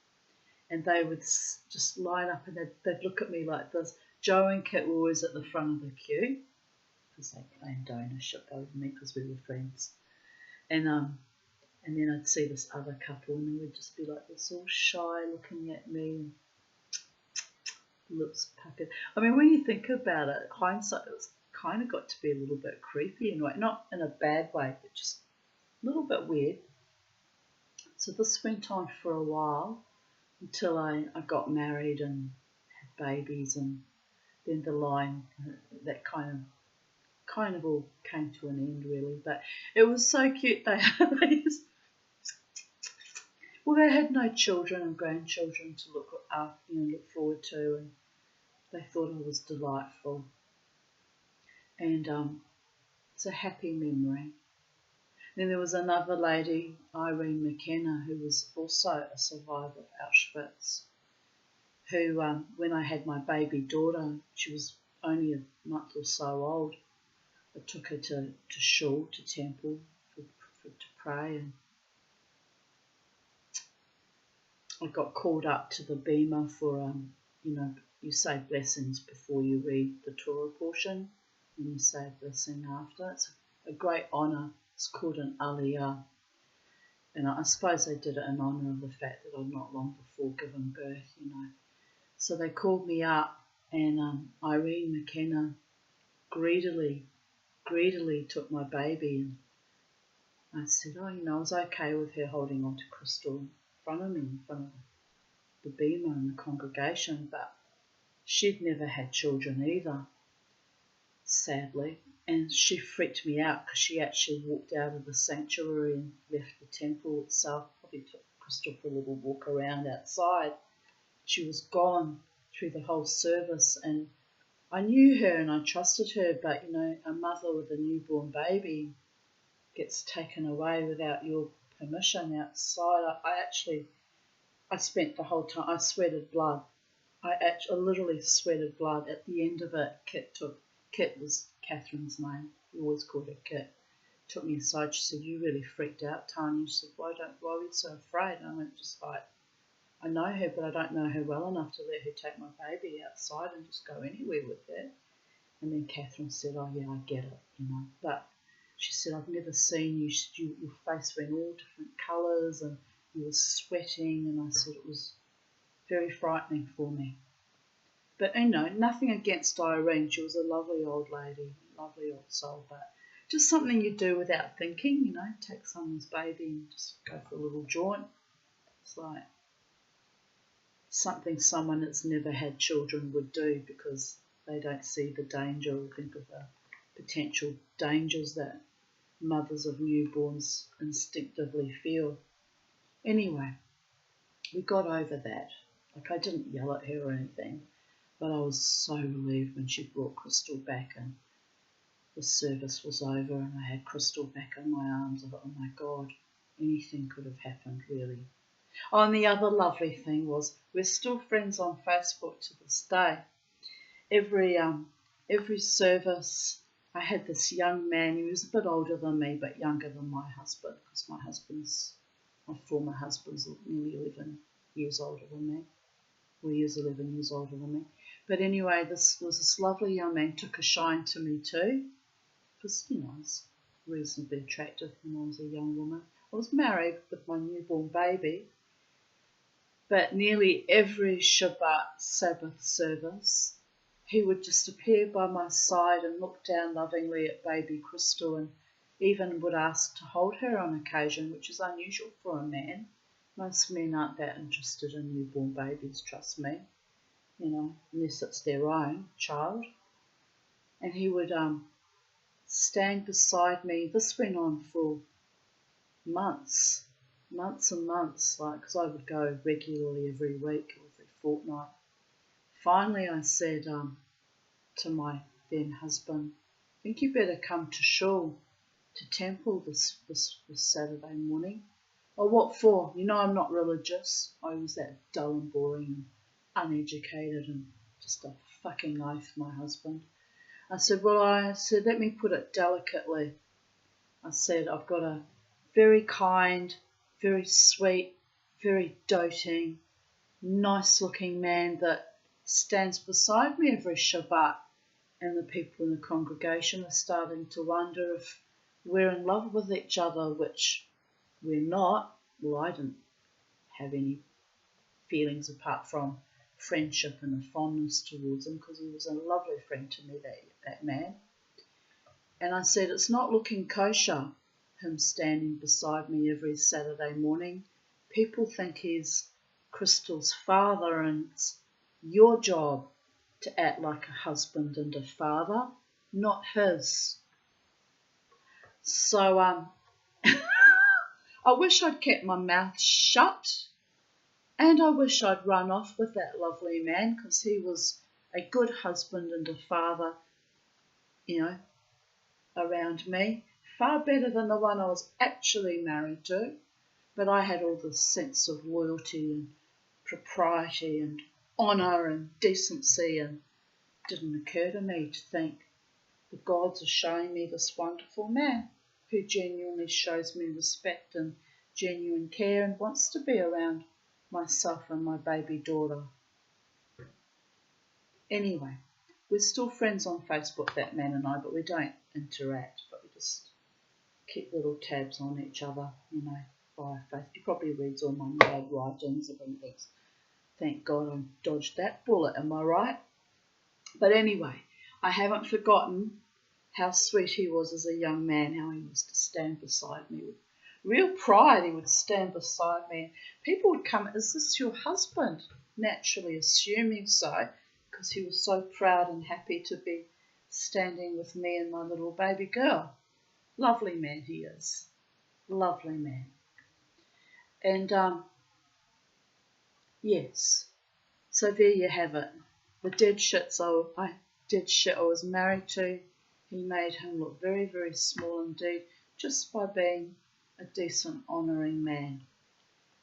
And they would just line up and they'd look at me like this. Joe and Kit were always at the front of the queue because they claimed ownership over me because we were friends. And then I'd see this other couple and they would just be like this, all shy, looking at me, and lips puckered. I mean, when you think about it, hindsight, it was kind of got to be a little bit creepy in a way, not in a bad way, but just a little bit weird. So this went on for a while until I got married and had babies, and then the line that kind of all came to an end really. But it was so cute. They had no children and grandchildren to look forward to, and they thought I was delightful. And it's a happy memory. Then there was another lady, Irene McKenna, who was also a survivor of Auschwitz, who, when I had my baby daughter, she was only a month or so old, I took her to shul, to temple, to pray, and I got called up to the bema for, you say blessings before you read the Torah portion, and you say a blessing after. It's a great honour. It's called an aliyah. And I suppose they did it in honour of the fact that I'd not long before given birth, So they called me up, and Irene McKenna greedily took my baby, and I said, I was okay with her holding on to Crystal in front of me, in front of the bema and the congregation, but she'd never had children either, sadly. And she freaked me out because she actually walked out of the sanctuary and left the temple itself. Probably took Crystal for a little walk around outside. She was gone through the whole service, and I knew her and I trusted her, but a mother with a newborn baby gets taken away without your permission outside. I spent the whole time, I sweated blood. I literally sweated blood. At the end of it, Kit was Catherine's name. We always called her Kit. Took me aside. She said, "You really freaked out, Tanya." She said, "Why were you so afraid?" And I went, just like, I know her, but I don't know her well enough to let her take my baby outside and just go anywhere with her. And then Catherine said, "Oh yeah, I get it, But she said, "I've never seen you. Your face went all different colours and you were sweating." And I said, "It was very frightening for me. But, nothing against Irene. She was a lovely old lady, lovely old soul, but just something you do without thinking, take someone's baby and just go for a little jaunt. It's like something someone that's never had children would do because they don't see the danger or think of the potential dangers that mothers of newborns instinctively feel. Anyway, we got over that. Like, I didn't yell at her or anything, but I was so relieved when she brought Crystal back and the service was over and I had Crystal back in my arms. I thought, oh my God, anything could have happened, really. Oh, and the other lovely thing was we're still friends on Facebook to this day. Every service, I had this young man. He was a bit older than me, but younger than my husband, because my former husband's nearly 11 years older than me. Well, he is 11 years older than me. But anyway, this was this lovely young man, took a shine to me too, because, I was reasonably attractive when I was a young woman. I was married with my newborn baby, but nearly every Shabbat Sabbath service, he would just appear by my side and look down lovingly at baby Crystal and even would ask to hold her on occasion, which is unusual for a man. Most men aren't that interested in newborn babies, trust me, unless it's their own child. And he would stand beside me. This went on for months and months, because I would go regularly every week, every fortnight. Finally, I said to my then husband, I think you better come to shul, to temple this Saturday morning. Oh, what for? I'm not religious. I was that dull and boring and uneducated and just a fucking oath, my husband. I said, let me put it delicately. I said, I've got a very kind, very sweet, very doting, nice-looking man that stands beside me every Shabbat, and the people in the congregation are starting to wonder if we're in love with each other, which we're not. Well, I didn't have any feelings apart from friendship and a fondness towards him because he was a lovely friend to me, that man. And I said, it's not looking kosher, him standing beside me every Saturday morning. People think he's Crystal's father, and it's your job to act like a husband and a father, not his. So I wish I'd kept my mouth shut, and I wish I'd run off with that lovely man, because he was a good husband and a father, around me, far better than the one I was actually married to. But I had all this sense of loyalty and propriety and honour and decency, and it didn't occur to me to think the gods are showing me this wonderful man who genuinely shows me respect and genuine care and wants to be around myself and my baby daughter. Anyway, we're still friends on Facebook, that man and I, but we don't interact, but we just keep little tabs on each other, via Facebook. He probably reads all my mad writings and thinks, thank God I dodged that bullet, am I right? But anyway, I haven't forgotten how sweet he was as a young man, how he used to stand beside me with real pride. He would stand beside me. People would come, is this your husband? Naturally assuming so, because he was so proud and happy to be standing with me and my little baby girl. Lovely man he is. Lovely man. And, yes. So there you have it. The dead shit I was married to, he made him look very, very small indeed, just by being a decent, honouring man.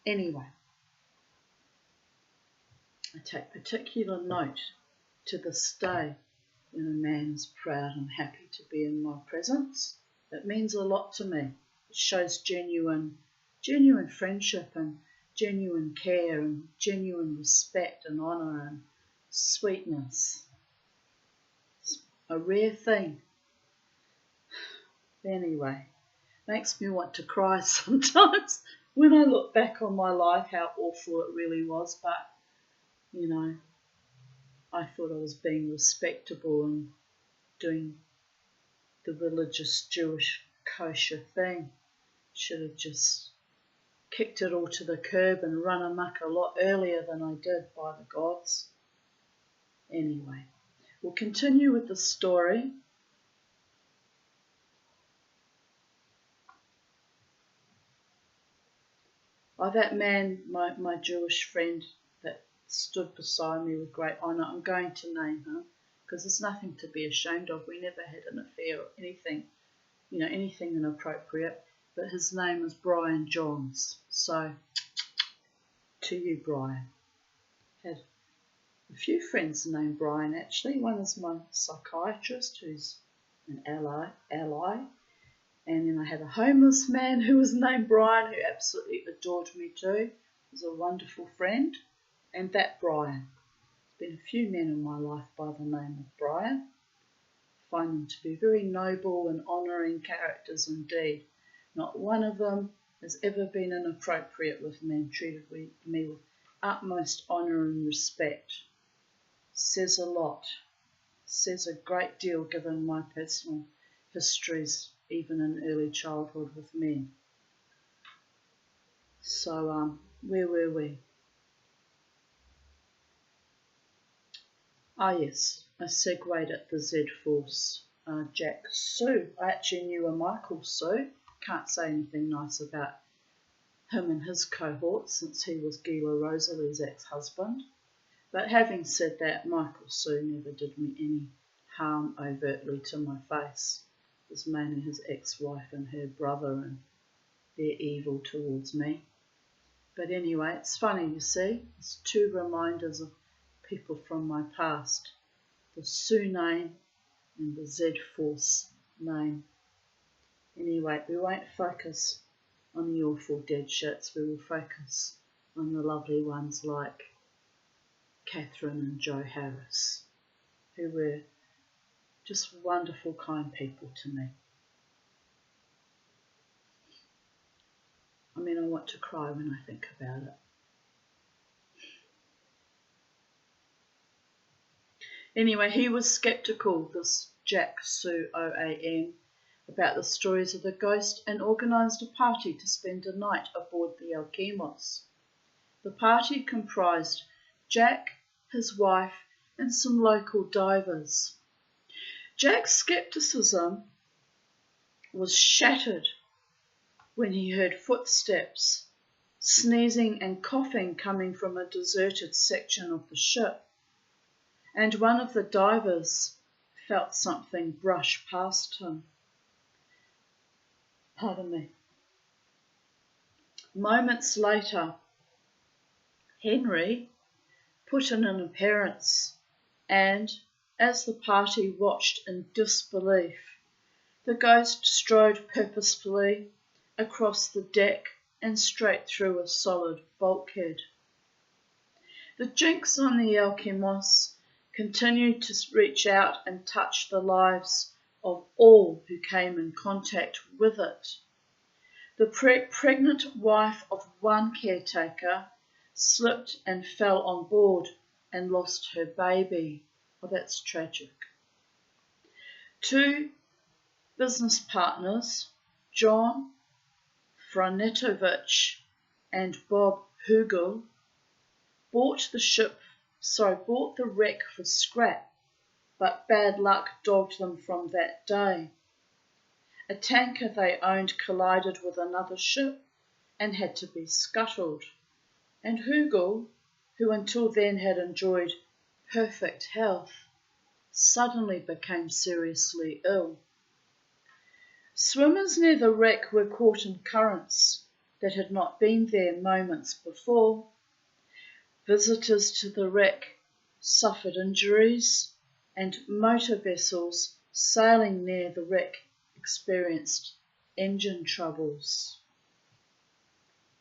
Anyway, I take particular note to this day when a man is proud and happy to be in my presence. It means a lot to me. It shows genuine friendship and genuine care and genuine respect and honour and sweetness. It's a rare thing. Anyway, makes me want to cry sometimes when I look back on my life, how awful it really was, but you know, I thought I was being respectable and doing the religious Jewish kosher thing. Should have just kicked it all to the curb and run amok a lot earlier than I did, by the gods. Anyway, we'll continue with the story. That man, my Jewish friend that stood beside me with great honour, I'm going to name him because there's nothing to be ashamed of. We never had an affair or anything, anything inappropriate. But his name is Brian Johns. So, to you, Brian. Had a few friends named Brian, actually. One is my psychiatrist, who's an ally. And then I had a homeless man who was named Brian, who absolutely adored me too. He was a wonderful friend. And that Brian. There's been a few men in my life by the name of Brian. I find them to be very noble and honouring characters indeed. Not one of them has ever been inappropriate with me and treated me with utmost honour and respect. Says a lot. Says a great deal given my personal histories, even in early childhood with men. So, where were we? Yes, I segued at the Z-Force. Jack Sue. I actually knew a Michael Sue. Can't say anything nice about him and his cohort since he was Gila Rosalie's ex-husband. But having said that, Michael Sue never did me any harm overtly to my face. It was mainly his ex-wife and her brother and their evil towards me. But anyway, it's funny, you see. It's two reminders of people from my past. The Sue name and the Z-Force name. Anyway, we won't focus on the awful dead shits. We will focus on the lovely ones like Catherine and Joe Harris, who were just wonderful, kind people to me. I mean, I want to cry when I think about it. Anyway, he was sceptical, this Jack Sue OAM, about the stories of the ghost and organised a party to spend a night aboard the Alkimos. The party comprised Jack, his wife, and some local divers. Jack's scepticism was shattered when he heard footsteps, sneezing and coughing coming from a deserted section of the ship, and one of the divers felt something brush past him. Pardon me. Moments later, Henry put in an appearance, and, as the party watched in disbelief, the ghost strode purposefully across the deck and straight through a solid bulkhead. The jinx on the Alkimos continued to reach out and touch the lives of all who came in contact with it. The pregnant wife of one caretaker slipped and fell on board and lost her baby. Oh, that's tragic. Two business partners, John Franetovich and Bob Hugel, bought the wreck for scrap, but bad luck dogged them from that day. A tanker they owned collided with another ship and had to be scuttled, and Hugel, who until then had enjoyed perfect health, suddenly became seriously ill. Swimmers near the wreck were caught in currents that had not been there moments before. Visitors to the wreck suffered injuries, and motor vessels sailing near the wreck experienced engine troubles.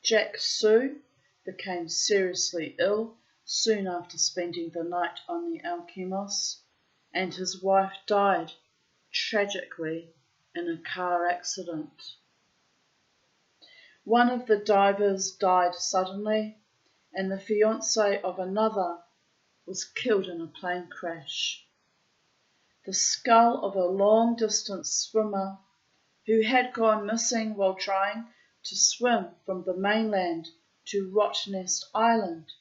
Jack Sue became seriously ill soon after spending the night on the Alkimos, and his wife died tragically in a car accident. One of the divers died suddenly, and the fiancé of another was killed in a plane crash. The skull of a long-distance swimmer who had gone missing while trying to swim from the mainland to Rottnest Island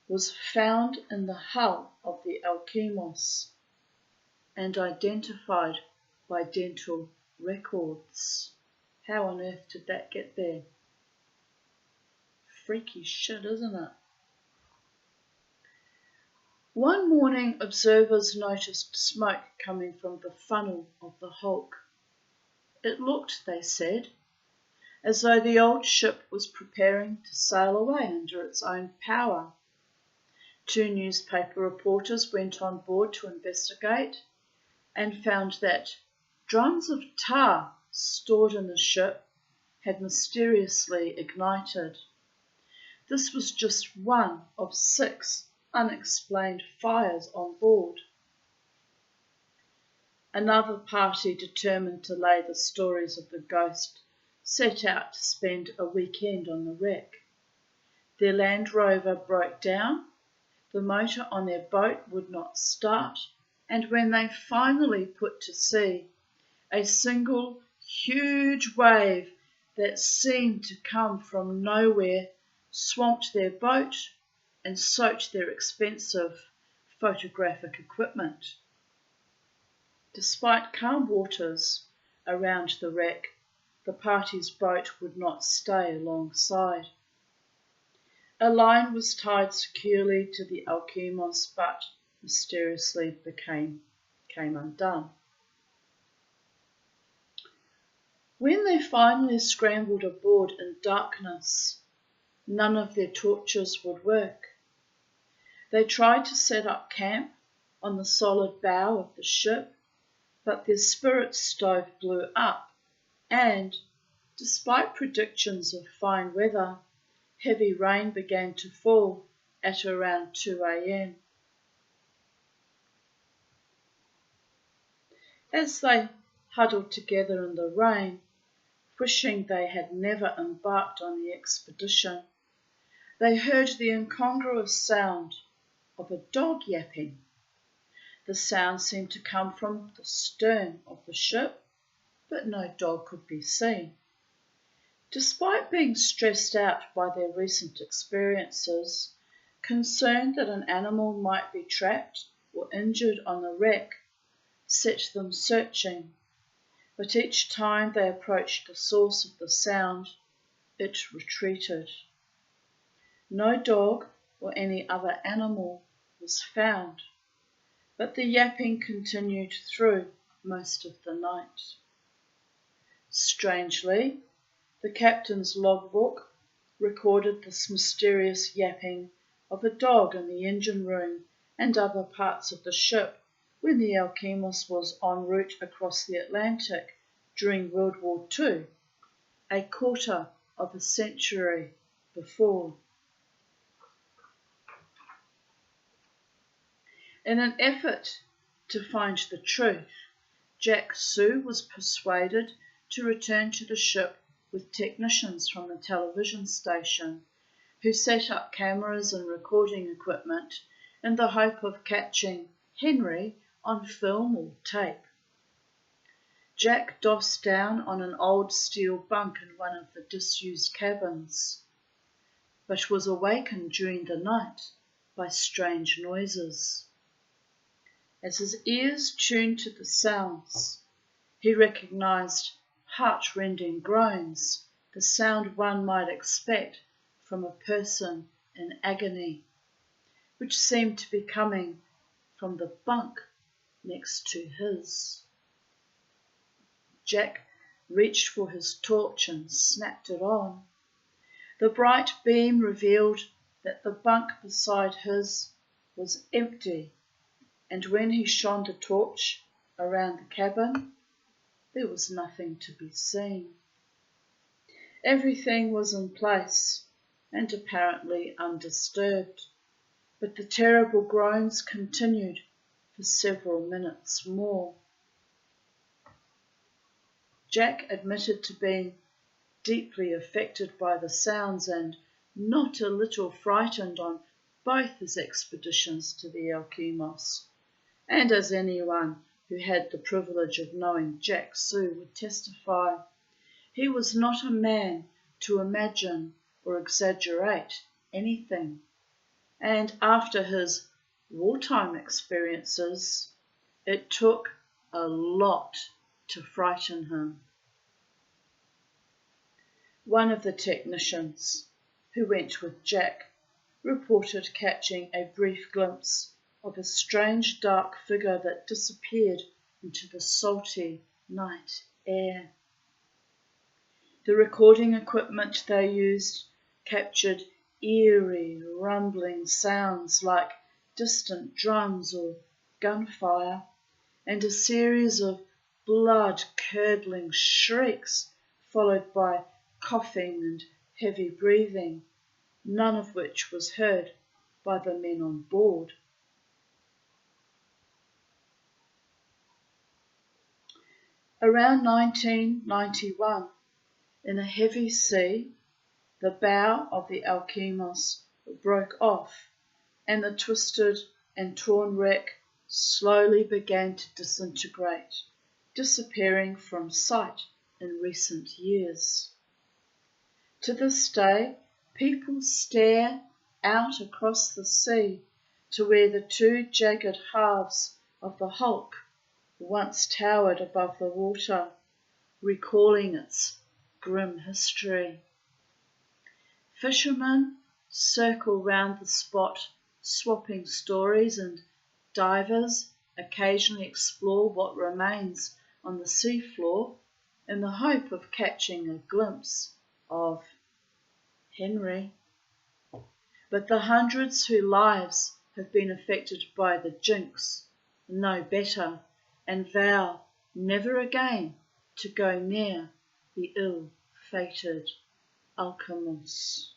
was found in the hull of the Alkimos and identified by dental records. How on earth did that get there? Freaky shit, isn't it? One morning, observers noticed smoke coming from the funnel of the hulk. It looked, they said, as though the old ship was preparing to sail away under its own power. 2 newspaper reporters went on board to investigate and found that drums of tar stored in the ship had mysteriously ignited. This was just one of 6 unexplained fires on board. Another party determined to lay the stories of the ghost set out to spend a weekend on the wreck. Their Land Rover broke down, the motor on their boat would not start, and when they finally put to sea, a single huge wave that seemed to come from nowhere swamped their boat and soaked their expensive photographic equipment. Despite calm waters around the wreck, the party's boat would not stay alongside. A line was tied securely to the Alkimos, but mysteriously came undone. When they finally scrambled aboard in darkness, none of their torches would work. They tried to set up camp on the solid bow of the ship, but their spirit stove blew up and, despite predictions of fine weather, heavy rain began to fall at around 2 a.m. As they huddled together in the rain, wishing they had never embarked on the expedition, they heard the incongruous sound of a dog yapping. The sound seemed to come from the stern of the ship, but no dog could be seen. Despite being stressed out by their recent experiences, concerned that an animal might be trapped or injured on the wreck set them searching, but each time they approached the source of the sound, it retreated. No dog or any other animal was found, but the yapping continued through most of the night. Strangely, the captain's logbook recorded this mysterious yapping of a dog in the engine room and other parts of the ship when the Alkimos was en route across the Atlantic during World War II, a quarter of a century before. In an effort to find the truth, Jack Sue was persuaded to return to the ship with technicians from the television station, who set up cameras and recording equipment in the hope of catching Henry on film or tape. Jack dossed down on an old steel bunk in one of the disused cabins, but was awakened during the night by strange noises. As his ears tuned to the sounds, he recognised heart-rending groans, the sound one might expect from a person in agony, which seemed to be coming from the bunk next to his. Jack reached for his torch and snapped it on. The bright beam revealed that the bunk beside his was empty, and when he shone the torch around the cabin, there was nothing to be seen. Everything was in place and apparently undisturbed, but the terrible groans continued for several minutes more. Jack admitted to being deeply affected by the sounds and not a little frightened on both his expeditions to the Alkimos, and as anyone who had the privilege of knowing Jack Sue would testify, he was not a man to imagine or exaggerate anything, and after his wartime experiences, it took a lot to frighten him. One of the technicians who went with Jack reported catching a brief glimpse of a strange dark figure that disappeared into the salty night air. The recording equipment they used captured eerie, rumbling sounds like distant drums or gunfire, and a series of blood-curdling shrieks followed by coughing and heavy breathing, none of which was heard by the men on board. Around 1991, in a heavy sea, the bow of the Alkimos broke off, and the twisted and torn wreck slowly began to disintegrate, disappearing from sight in recent years. To this day, people stare out across the sea to where the two jagged halves of the hulk once towered above the water, recalling its grim history. Fishermen circle round the spot, swapping stories, and divers occasionally explore what remains on the seafloor in the hope of catching a glimpse of Henry. But the hundreds whose lives have been affected by the jinx know better and vow never again to go near the ill-fated Alkimos.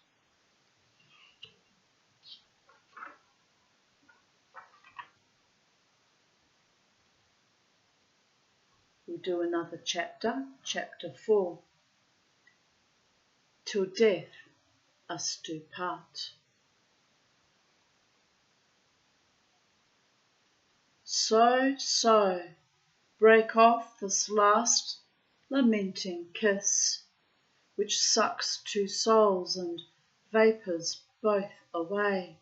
We'll do another chapter, chapter 4. Till death us do part. So, break off this last lamenting kiss, which sucks two souls and vapours both away.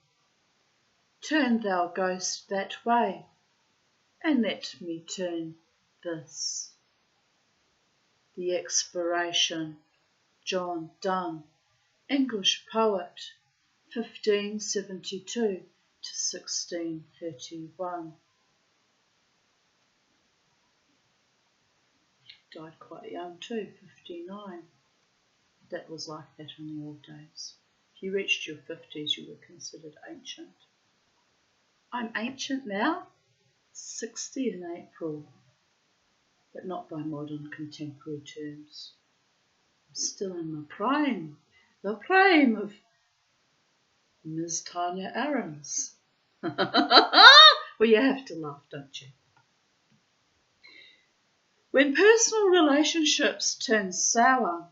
Turn thou ghost that way, and let me turn this. The Expiration, John Donne, English poet, 1572 to 1631. Died quite young too, 59. That was like that in the old days. If you reached your 50s, you were considered ancient. I'm ancient now, 60 in April, but not by modern contemporary terms. I'm still in my prime, the prime of Ms. Tanya Aarons. Well, you have to laugh, don't you? When personal relationships turn sour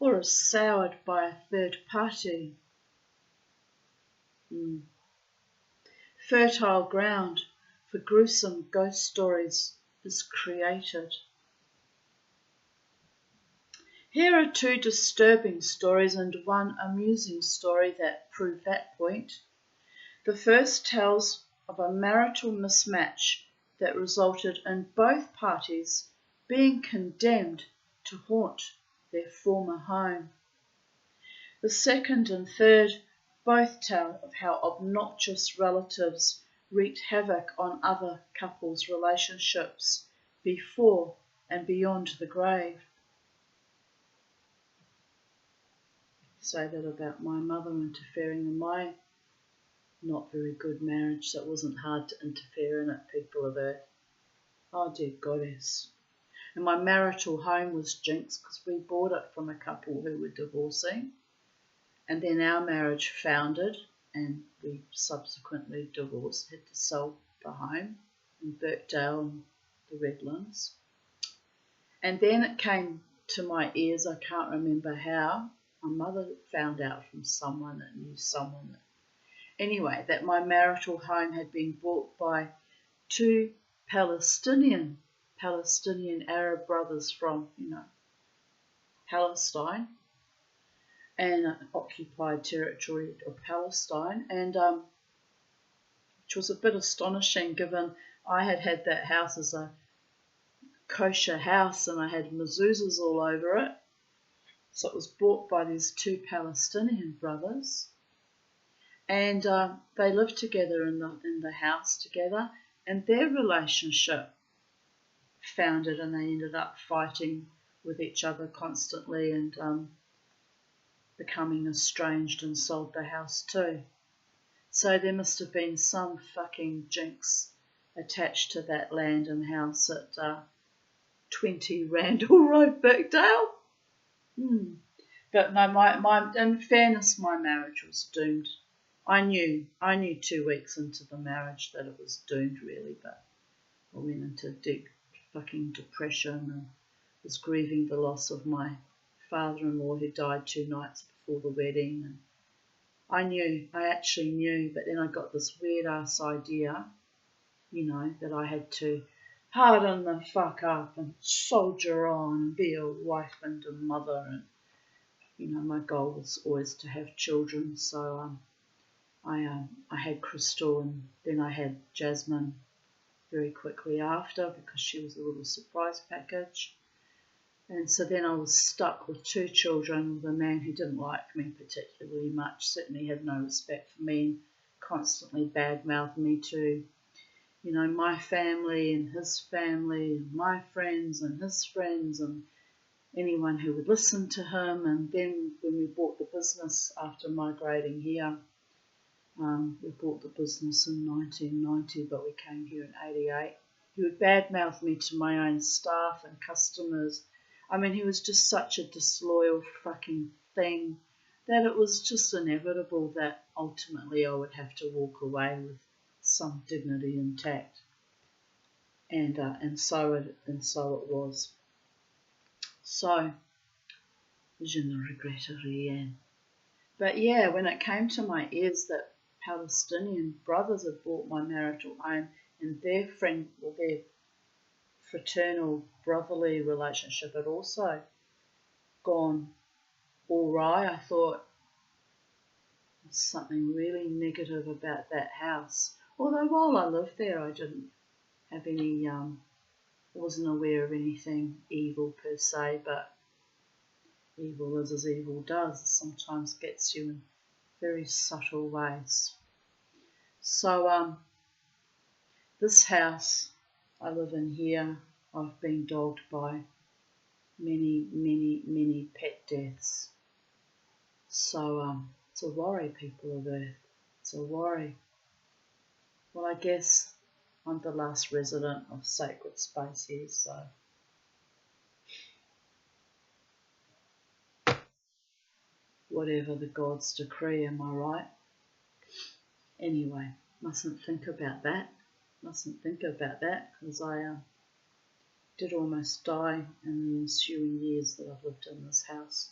or are soured by a third party, fertile ground for gruesome ghost stories is created. Here are two disturbing stories and one amusing story that prove that point. The first tells of a marital mismatch that resulted in both parties being condemned to haunt their former home. The second and third both tell of how obnoxious relatives wreaked havoc on other couples' relationships before and beyond the grave. Say that about my mother interfering in my not very good marriage, so it wasn't hard to interfere in it, people of Earth. Oh dear goddess. And my marital home was jinxed because we bought it from a couple who were divorcing, and then our marriage foundered and we subsequently divorced, had to sell the home in Birkdale and the Redlands. And then it came to my ears, I can't remember how, my mother found out from someone that knew someone that anyway, that my marital home had been bought by two Palestinian Arab brothers from, Palestine and occupied territory of Palestine, and which was a bit astonishing given I had had that house as a kosher house and I had mezuzahs all over it. So it was bought by these two Palestinian brothers, and they lived together in the house together, and their relationship foundered, and they ended up fighting with each other constantly and becoming estranged, and sold the house too. So there must have been some fucking jinx attached to that land and house at 20 Randall Road, Birkdale. But no, my in fairness, my marriage was doomed. I knew 2 weeks into the marriage that it was doomed, really, but I went into deep fucking depression and was grieving the loss of my father-in-law who died 2 nights before the wedding. And I actually knew, but then I got this weird-ass idea, that I had to harden the fuck up and soldier on and be a wife and a mother. And, my goal was always to have children. So I had Crystal, and then I had Jasmine very quickly after because she was a little surprise package. And so then I was stuck with 2 children with a man who didn't like me particularly much, certainly had no respect for me, and constantly badmouthed me to, my family and his family, and my friends and his friends, and anyone who would listen to him. And then when we bought the business after migrating here, we bought the business in 1990, but we came here in 88. He would badmouth me to my own staff and customers. I mean, he was just such a disloyal fucking thing that it was just inevitable that ultimately I would have to walk away with some dignity intact. And so it was. So, je ne regrette rien. But yeah, when it came to my ears that Palestinian brothers had bought my marital home, and their fraternal brotherly relationship had also gone awry, I thought there's something really negative about that house. Although while I lived there, I didn't have any, wasn't aware of anything evil per se, but evil is as evil does. It sometimes gets you in very subtle ways. So this house I live in here, I've been dogged by many, many, many pet deaths. So it's a worry, people of Earth. It's a worry. Well, I guess I'm the last resident of sacred space here, so whatever the gods decree, am I right? Anyway, mustn't think about that because I did almost die in the ensuing years that I've lived in this house.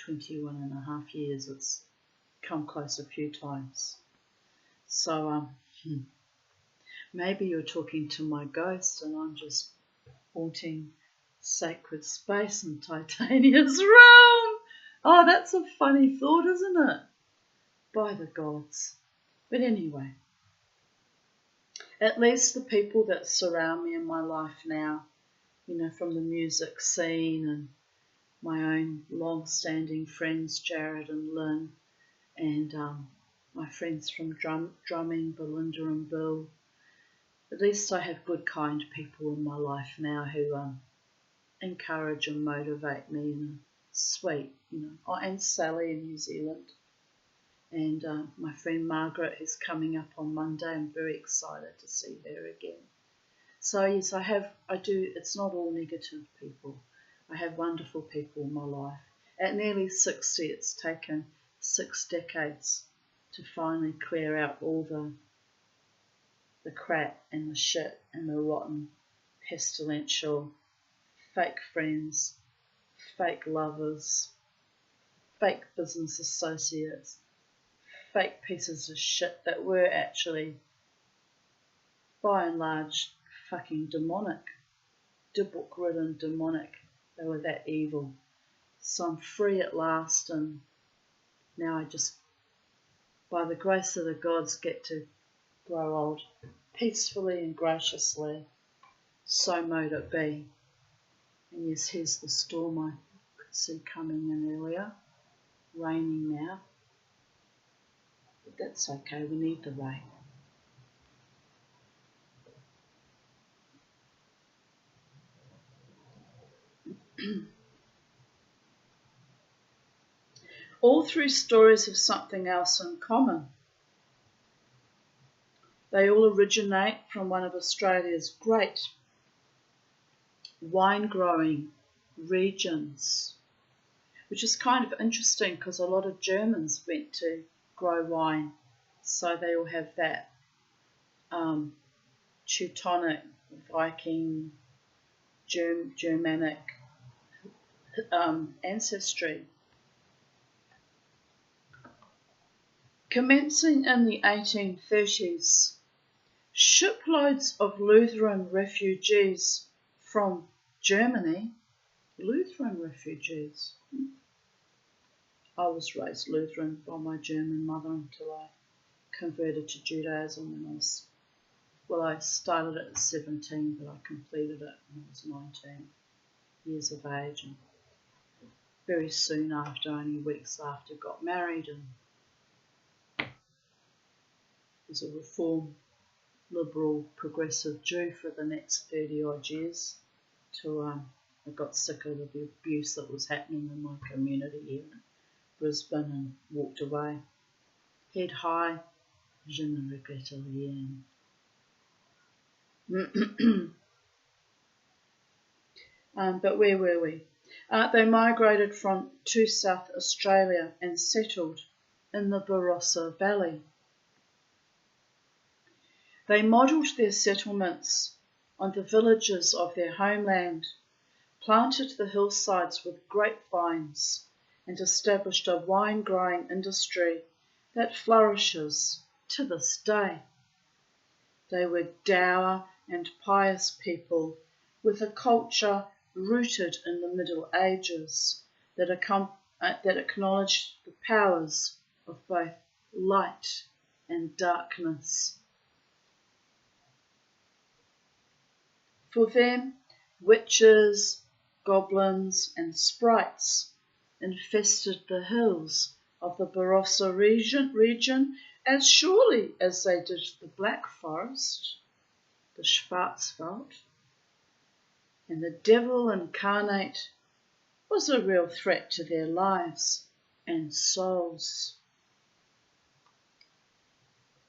21 and a half years. It's come close a few times. So maybe you're talking to my ghost and I'm just haunting sacred space in Titania's realm. Oh, that's a funny thought, isn't it? By the gods. But anyway, at least the people that surround me in my life now, from the music scene and my own long-standing friends, Jared and Lynn, and my friends from drumming, Belinda and Bill. At least I have good, kind people in my life now who encourage and motivate me and are sweet, Oh, and Sally in New Zealand. And my friend Margaret, who's coming up on Monday. I'm very excited to see her again. So yes, I do. It's not all negative people. I have wonderful people in my life. At nearly 60, it's taken 6 decades to finally clear out all the crap and the shit and the rotten, pestilential, fake friends, fake lovers, fake business associates, fake pieces of shit that were actually, by and large, fucking demonic. Dybbuk ridden demonic. They were that evil. So I'm free at last, and now I just, by the grace of the gods, get to grow old peacefully and graciously. So mote it be. And yes, here's the storm I could see coming in earlier. Raining now. But that's okay, we need the rain. All three stories have something else in common. They all originate from one of Australia's great wine growing regions, which is kind of interesting because a lot of Germans went to grow wine, so they all have that Teutonic, Viking, Germanic ancestry. Commencing in the 1830s, shiploads of Lutheran refugees from Germany, Lutheran refugees. I was raised Lutheran by my German mother until I converted to Judaism when I started it at 17, but I completed it when I was 19 years of age, and very soon after, only weeks after, got married and was a reform, liberal, progressive Jew for the next 30 odd years till I got sick of the abuse that was happening in my community here in Brisbane and walked away. Head high, je ne regrette rien. But where were we? They migrated to South Australia and settled in the Barossa Valley. They modelled their settlements on the villages of their homeland, planted the hillsides with grapevines, and established a wine-growing industry that flourishes to this day. They were dour and pious people with a culture rooted in the Middle Ages that acknowledged the powers of both light and darkness. For them, witches, goblins and sprites infested the hills of the Barossa region as surely as they did the Black Forest, the Schwarzwald, and the devil incarnate was a real threat to their lives and souls.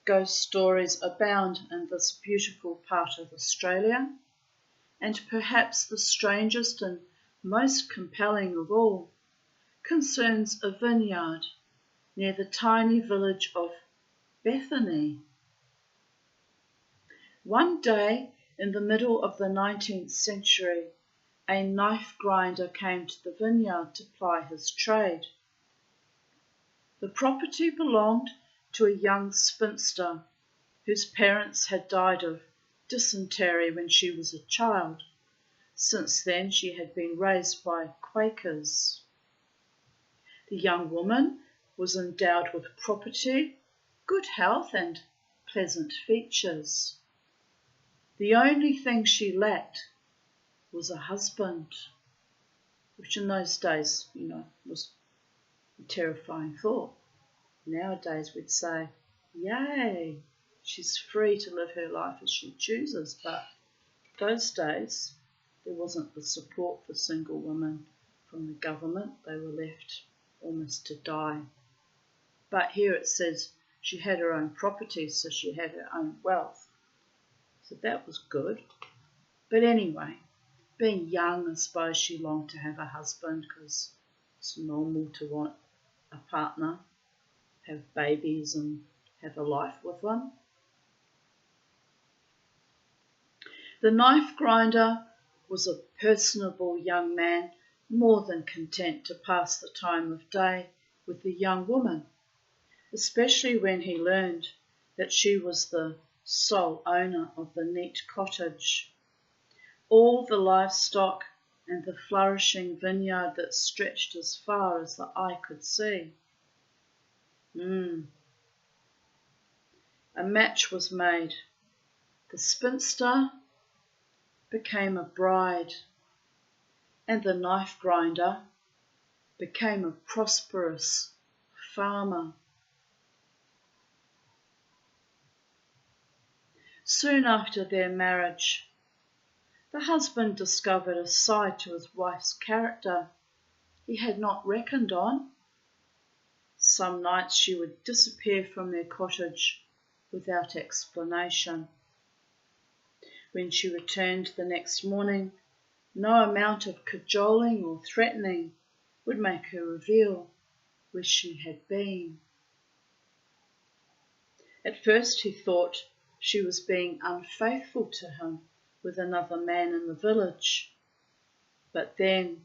Ghost stories abound in this beautiful part of Australia, and perhaps the strangest and most compelling of all concerns a vineyard near the tiny village of Bethany. One day in the middle of the 19th century, a knife grinder came to the vineyard to ply his trade. The property belonged to a young spinster whose parents had died of dysentery when she was a child. Since then, she had been raised by Quakers. The young woman was endowed with property, good health, and pleasant features. The only thing she lacked was a husband, which in those days, was a terrifying thought. Nowadays we'd say, yay, she's free to live her life as she chooses, but those days there wasn't the support for single women from the government. They were left almost to die. But here it says she had her own property, so she had her own wealth. So that was good. But anyway, being young, I suppose she longed to have a husband because it's normal to want a partner, have babies and have a life with them. The knife grinder was a personable young man, more than content to pass the time of day with the young woman. especially when he learned that she was the sole owner of the neat cottage, all the livestock and the flourishing vineyard that stretched as far as the eye could see. A match was made. The spinster became a bride, and the knife grinder became a prosperous farmer. Soon after their marriage, the husband discovered a side to his wife's character he had not reckoned on. Some nights she would disappear from their cottage without explanation. When she returned the next morning, no amount of cajoling or threatening would make her reveal where she had been. At first he thought she was being unfaithful to him with another man in the village, but then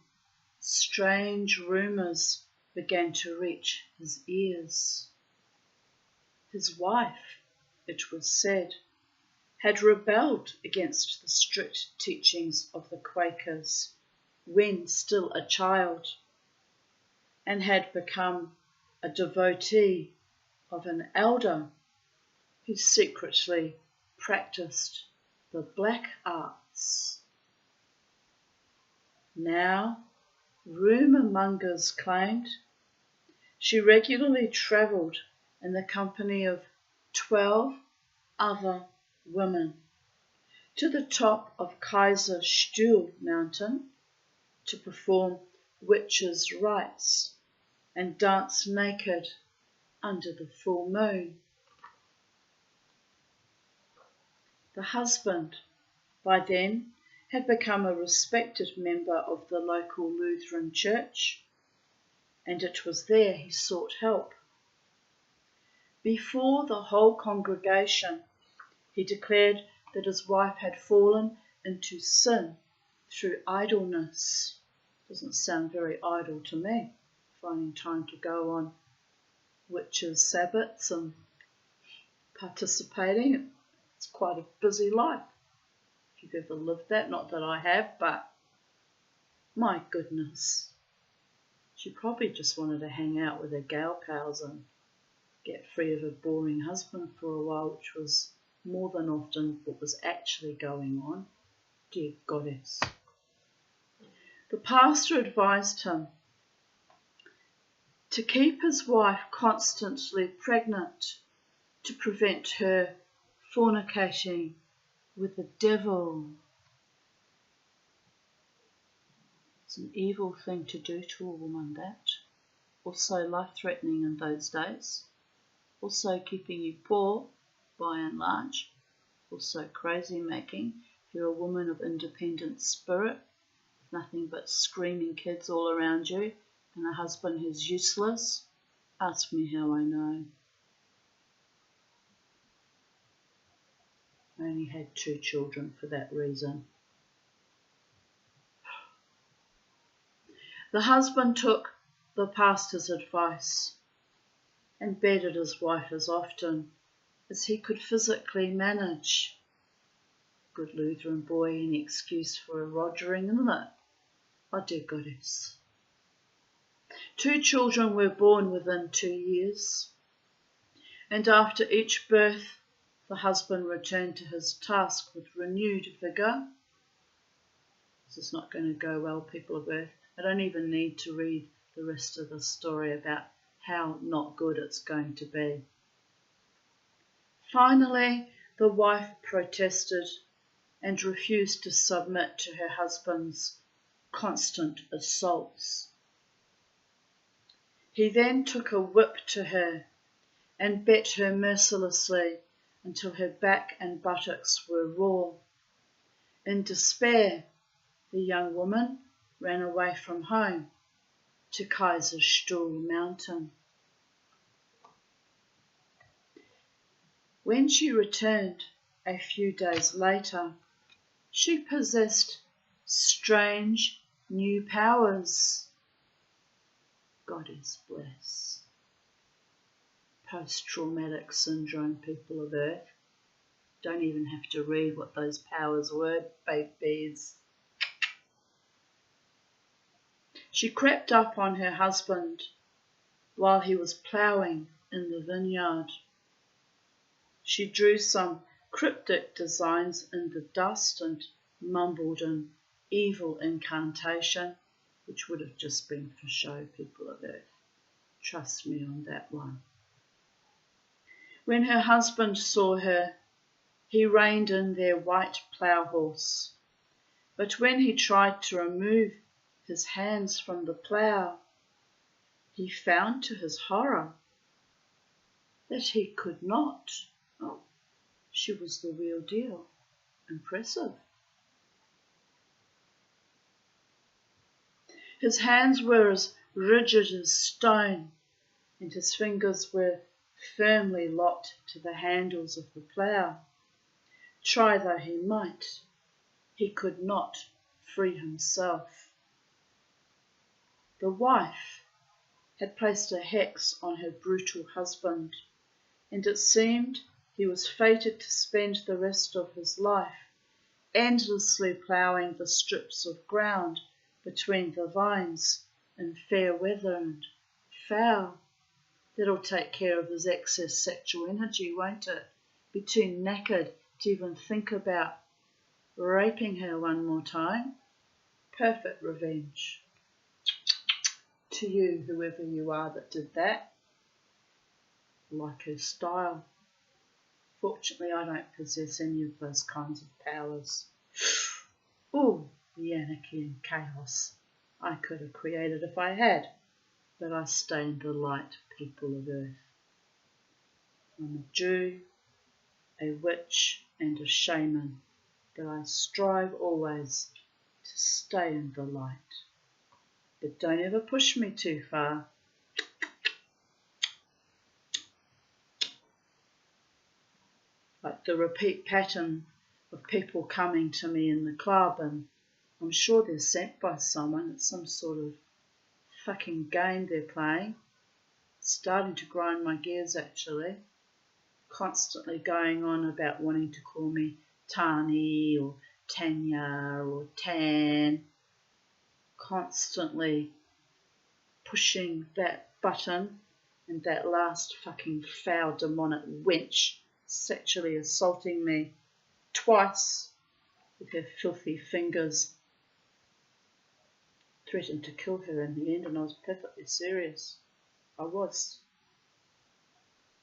strange rumours began to reach his ears. His wife, it was said, had rebelled against the strict teachings of the Quakers when still a child, and had become a devotee of an elder who secretly practiced the black arts. Now, rumour mongers claimed she regularly travelled in the company of 12 other women to the top of Kaiserstuhl mountain to perform witches' rites and dance naked under the full moon. The husband, by then, had become a respected member of the local Lutheran church, and it was there he sought help. Before the whole congregation, he declared that his wife had fallen into sin through idleness. Doesn't sound very idle to me, finding time to go on witches' sabbats and participating. It's quite a busy life. If you've ever lived that, not that I have, but my goodness. She probably just wanted to hang out with her gal pals and get free of a boring husband for a while, which was more than often what was actually going on. Dear goddess. The pastor advised him to keep his wife constantly pregnant to prevent her fornicating with the devil. It's an evil thing to do to a woman, that. Also life-threatening in those days. Also keeping you poor, by and large. Also crazy-making if you're a woman of independent spirit, nothing but screaming kids all around you, and a husband who's useless. Ask me how I know. I only had 2 children for that reason. The husband took the pastor's advice and bedded his wife as often as he could physically manage. Good Lutheran boy, any excuse for a rogering, isn't it? Oh dear goddess. 2 children were born within 2 years, and after each birth the husband returned to his task with renewed vigour. This is not going to go well, people of Earth. I don't even need to read the rest of the story about how not good it's going to be. Finally, the wife protested and refused to submit to her husband's constant assaults. He then took a whip to her and beat her mercilessly until her back and buttocks were raw. In despair, the young woman ran away from home to Kaiserstuhl mountain. When she returned a few days later, she possessed strange new powers. Goddess bless. post-traumatic syndrome, people of Earth. Don't even have to read what those powers were, babies. She crept up on her husband while he was ploughing in the vineyard. She drew some cryptic designs in the dust and mumbled an evil incantation, which would have just been for show, people of Earth. Trust me on that one. When her husband saw her, he reined in their white plough horse. But when he tried to remove his hands from the plough, he found to his horror that he could not. Oh, she was the real deal. Impressive. His hands were as rigid as stone, and his fingers were firmly locked to the handles of the plough. Try though he might, he could not free himself. The wife had placed a hex on her brutal husband, and it seemed he was fated to spend the rest of his life endlessly ploughing the strips of ground between the vines in fair weather and foul. That'll take care of his excess sexual energy, won't it? Be too knackered to even think about raping her one more time. Perfect revenge. To you, whoever you are that did that. Like her style. Fortunately, I don't possess any of those kinds of powers. Ooh, the anarchy and chaos I could have created if I had, but I stay in the light, people of Earth. I'm a Jew, a witch, and a shaman, but I strive always to stay in the light. But don't ever push me too far. Like the repeat pattern of people coming to me in the club, and I'm sure they're sent by someone. It's some sort of fucking game they're playing. Starting to grind my gears, actually. Constantly going on about wanting to call me Tani or Tanya or Tan. Constantly pushing that button, and that last fucking foul demonic wench sexually assaulting me twice with her filthy fingers. Threatened to kill her in the end, and I was perfectly serious. I was.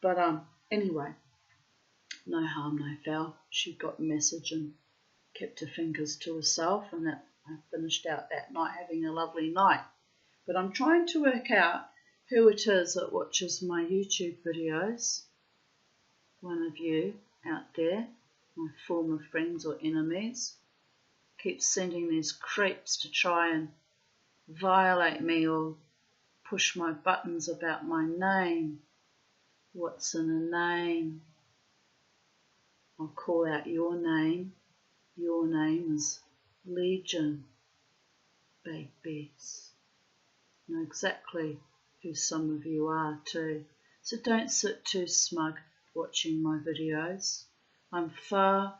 But anyway, no harm, no foul. She got the message and kept her fingers to herself, and that I finished out that night having a lovely night. But I'm trying to work out who it is that watches my YouTube videos. One of you out there, my former friends or enemies, keeps sending these creeps to try and violate me or push my buttons about my name. What's in a name? I'll call out your name. Your name is Legion, babies. Know exactly who some of you are too. So don't sit too smug watching my videos. I'm far,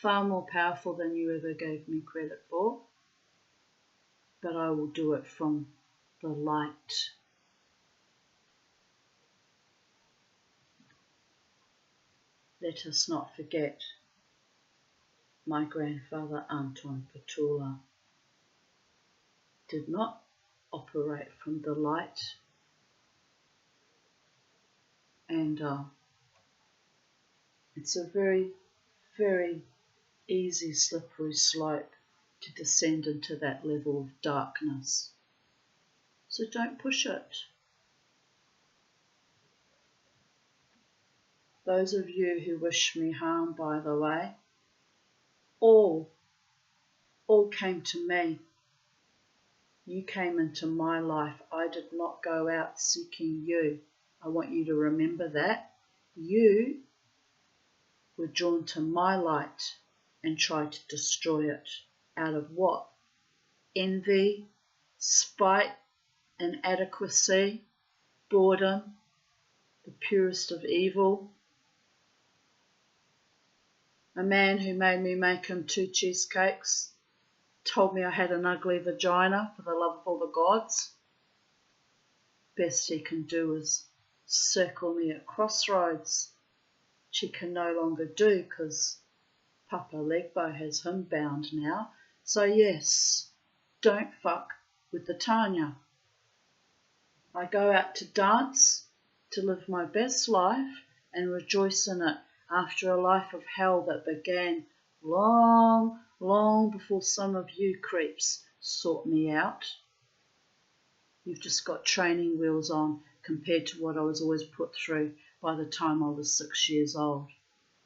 far more powerful than you ever gave me credit for. But I will do it from the light. Let us not forget my grandfather Anton Petula did not operate from the light, and it's a very, very easy slippery slope to descend into that level of darkness. So don't push it. Those of you who wish me harm, by the way, all came to me. You came into my life. I did not go out seeking you. I want you to remember that. You were drawn to my light and tried to destroy it. Out of what? Envy, spite, inadequacy, boredom. the purest of evil. A man who made me make him 2 cheesecakes told me I had an ugly vagina for the love of all the gods. Best he can do is circle me at crossroads, which he can no longer do because Papa Legbo has him bound now. So yes, don't fuck with the Tanya. I go out to dance, to live my best life and rejoice in it after a life of hell that began long, long before some of you creeps sought me out. You've just got training wheels on compared to what I was always put through by the time I was 6 years old,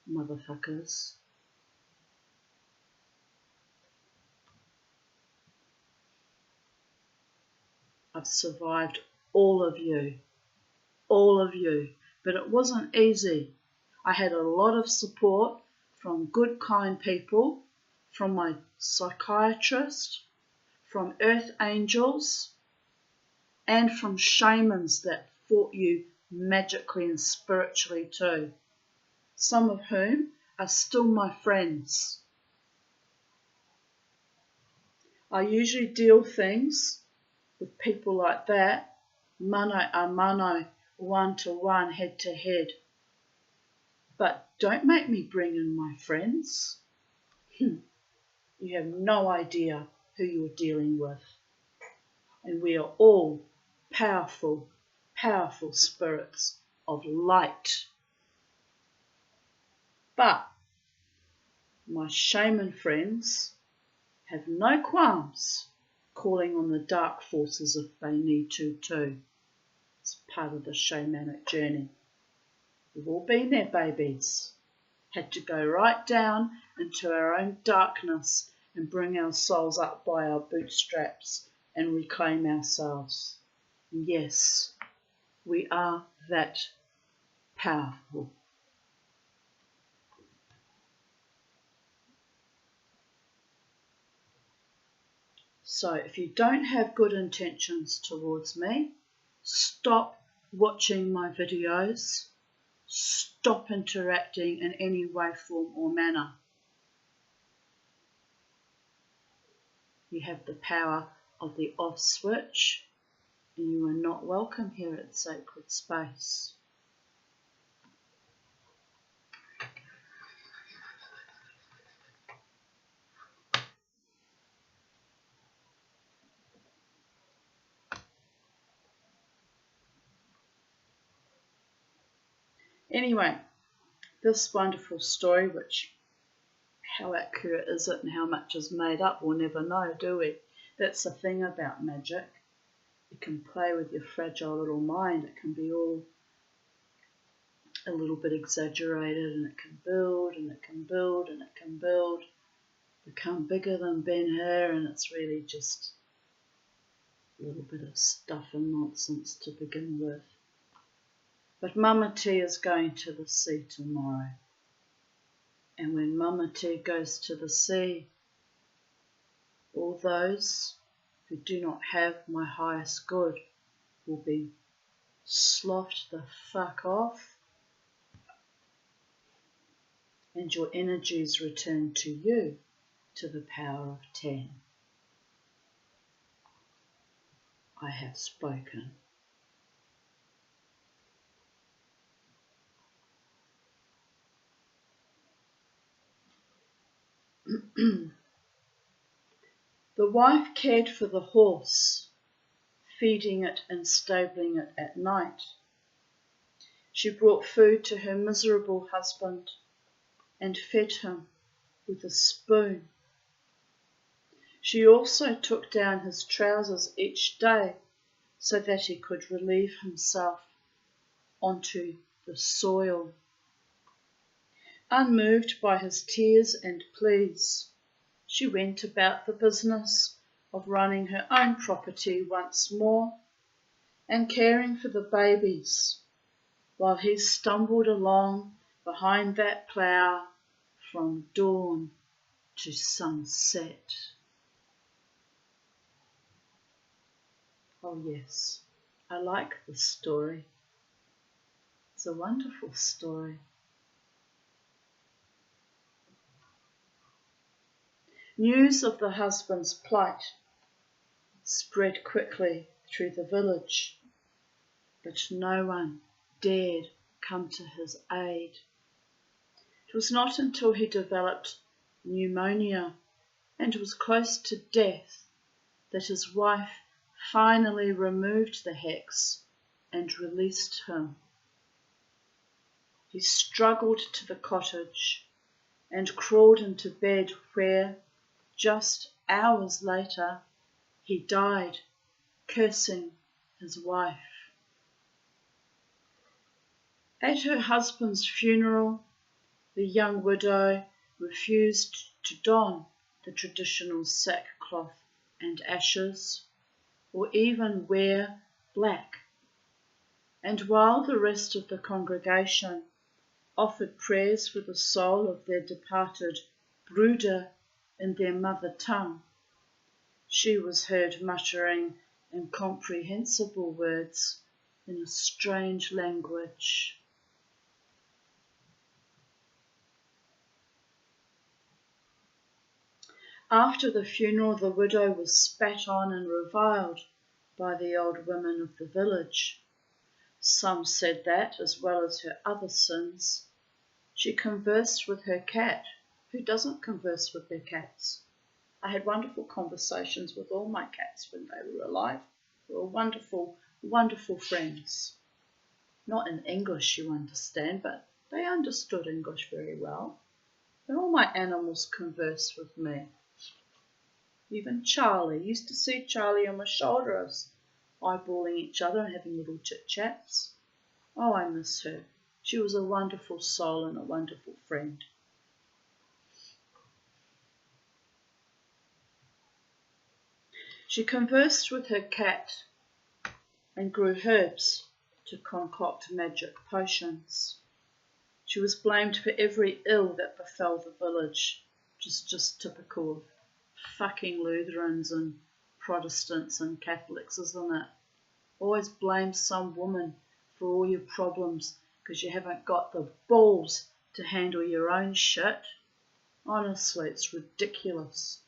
motherfuckers. I've survived all of you, but it wasn't easy. I had a lot of support from good, kind people, from my psychiatrist, from earth angels, and from shamans that fought you magically and spiritually too, some of whom are still my friends. I usually deal things with people like that, mano a mano, 1-to-1, head-to-head. But don't make me bring in my friends. You have no idea who you're dealing with. And we are all powerful, powerful spirits of light. But my shaman friends have no qualms calling on the dark forces if they need to too. It's part of the shamanic journey. We've all been there, babies. Had to go right down into our own darkness and bring our souls up by our bootstraps and reclaim ourselves. Yes, we are that powerful. So if you don't have good intentions towards me, stop watching my videos. Stop interacting in any way, form or manner. You have the power of the off switch and you are not welcome here at Sacred Space. Anyway, this wonderful story, which how accurate is it and how much is made up, we'll never know, do we? That's the thing about magic. You can play with your fragile little mind. It can be all a little bit exaggerated, and it can build and it can build and it can build, become bigger than Ben-Hur, and it's really just a little bit of stuff and nonsense to begin with. But Mama T is going to the sea tomorrow. And when Mama T goes to the sea, all those who do not have my highest good will be sloughed the fuck off, and your energies return to you, to the power of 10. I have spoken. The wife cared for the horse, feeding it and stabling it at night. She brought food to her miserable husband and fed him with a spoon. She also took down his trousers each day so that he could relieve himself onto the soil. Unmoved by his tears and pleas, she went about the business of running her own property once more and caring for the babies, while he stumbled along behind that plough from dawn to sunset. Oh yes, I like this story. It's a wonderful story. News of the husband's plight spread quickly through the village, but no one dared come to his aid. It was not until he developed pneumonia and was close to death that his wife finally removed the hex and released him. He struggled to the cottage and crawled into bed where, just hours later, he died, cursing his wife. At her husband's funeral, the young widow refused to don the traditional sackcloth and ashes, or even wear black. And while the rest of the congregation offered prayers for the soul of their departed brooder in their mother tongue, she was heard muttering incomprehensible words in a strange language. After the funeral, the widow was spat on and reviled by the old women of the village. Some said that, as well as her other sins, she conversed with her cat. Who doesn't converse with their cats? I had wonderful conversations with all my cats when they were alive. They were wonderful, wonderful friends. Not in English, you understand, but they understood English very well. And all my animals conversed with me. Even Charlie. Used to see Charlie on my shoulder, us eyeballing each other and having little chit-chats. Oh, I miss her. She was a wonderful soul and a wonderful friend. She conversed with her cat and grew herbs to concoct magic potions. She was blamed for every ill that befell the village, which is just typical of fucking Lutherans and Protestants and Catholics, isn't it? Always blame some woman for all your problems because you haven't got the balls to handle your own shit. Honestly, it's ridiculous.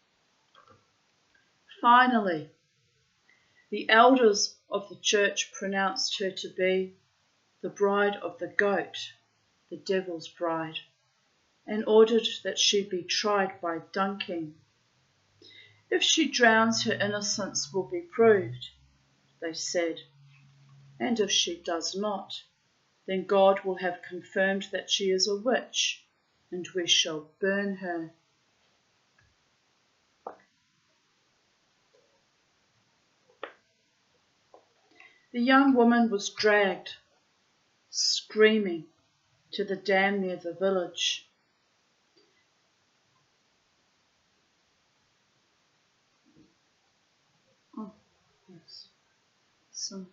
Finally, the elders of the church pronounced her to be the bride of the goat, the devil's bride, and ordered that she be tried by dunking. If she drowns, her innocence will be proved, they said, and if she does not, then God will have confirmed that she is a witch, and we shall burn her. The young woman was dragged, screaming, to the dam near the village. Oh, yes. Some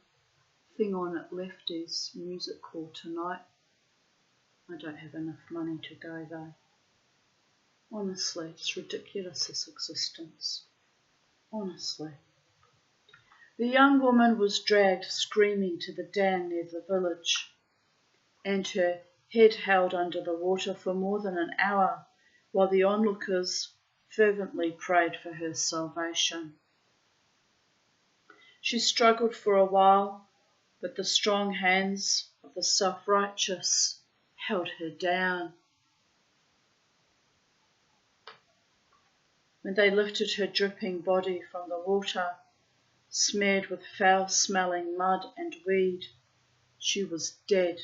thing on at Lefty's music hall tonight. I don't have enough money to go though. Honestly, it's ridiculous, this existence. Honestly. The young woman was dragged screaming to the dam near the village, and her head held under the water for more than an hour while the onlookers fervently prayed for her salvation. She struggled for a while, but the strong hands of the self-righteous held her down. When they lifted her dripping body from the water, smeared with foul-smelling mud and weed, she was dead,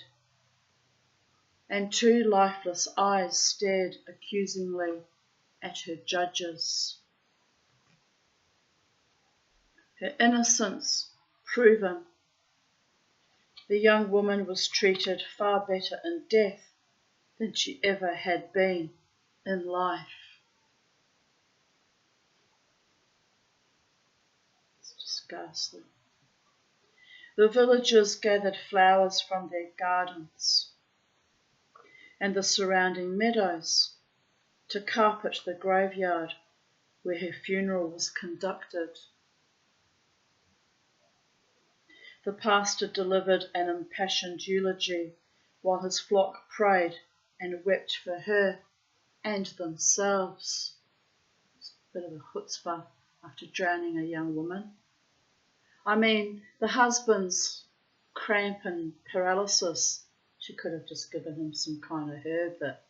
and two lifeless eyes stared accusingly at her judges. Her innocence proven, the young woman was treated far better in death than she ever had been in life. It's just ghastly. The villagers gathered flowers from their gardens and the surrounding meadows to carpet the graveyard where her funeral was conducted. The pastor delivered an impassioned eulogy while his flock prayed and wept for her and themselves. It's a bit of a chutzpah after drowning a young woman. I mean, the husband's cramp and paralysis, she could have just given him some kind of herb that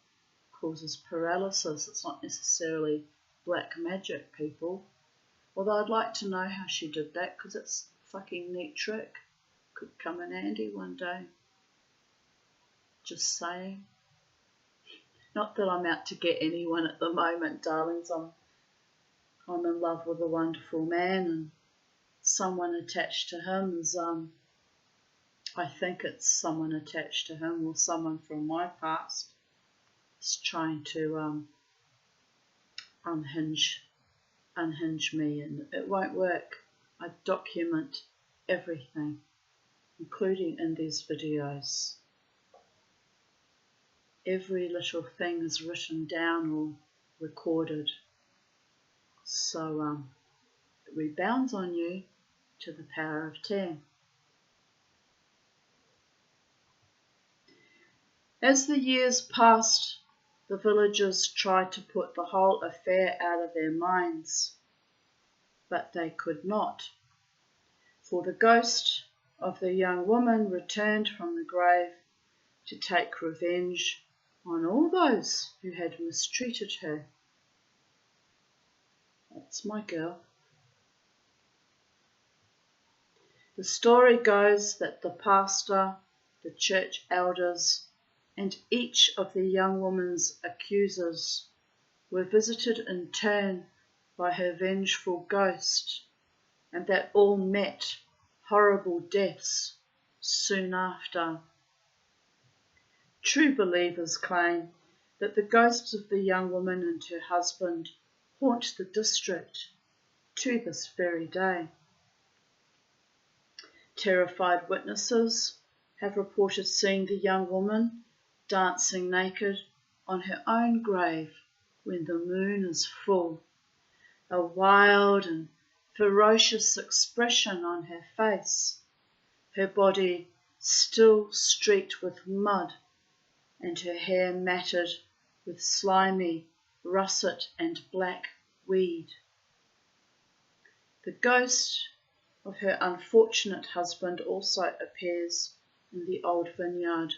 causes paralysis. It's not necessarily black magic, people. Although I'd like to know how she did that, because it's a fucking neat trick. Could come in handy one day. Just saying. Not that I'm out to get anyone at the moment, darlings. I'm in love with a wonderful man, and someone attached to him is, I think it's someone attached to him or someone from my past is trying to unhinge me, and it won't work. I document everything, including in these videos. Every little thing is written down or recorded. So it rebounds on you to the power of 10. As the years passed, the villagers tried to put the whole affair out of their minds, but they could not, for the ghost of the young woman returned from the grave to take revenge on all those who had mistreated her. That's my girl. The story goes that the pastor, the church elders, and each of the young woman's accusers were visited in turn by her vengeful ghost, and that all met horrible deaths soon after. True believers claim that the ghosts of the young woman and her husband haunt the district to this very day. Terrified witnesses have reported seeing the young woman dancing naked on her own grave when the moon is full, a wild and ferocious expression on her face, her body still streaked with mud and her hair matted with slimy, russet and black weed. The ghost of her unfortunate husband also appears in the old vineyard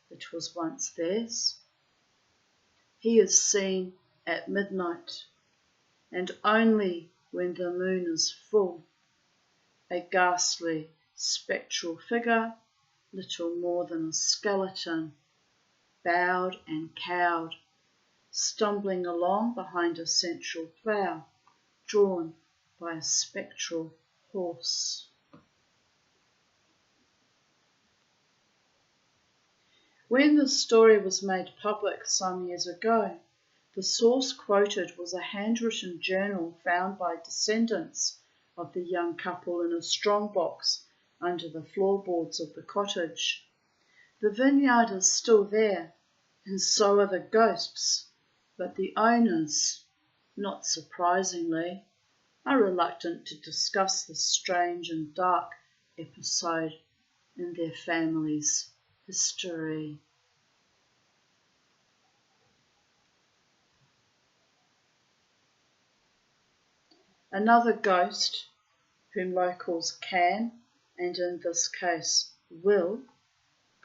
that was once theirs. He is seen at midnight, and only when the moon is full, a ghastly, spectral figure, little more than a skeleton, bowed and cowed, stumbling along behind a central plough, drawn by a spectral horse. When the story was made public some years ago, the source quoted was a handwritten journal found by descendants of the young couple in a strongbox under the floorboards of the cottage. The vineyard is still there, and so are the ghosts, but the owners, not surprisingly, are reluctant to discuss this strange and dark episode in their family's history. Another ghost, whom locals can, and in this case will,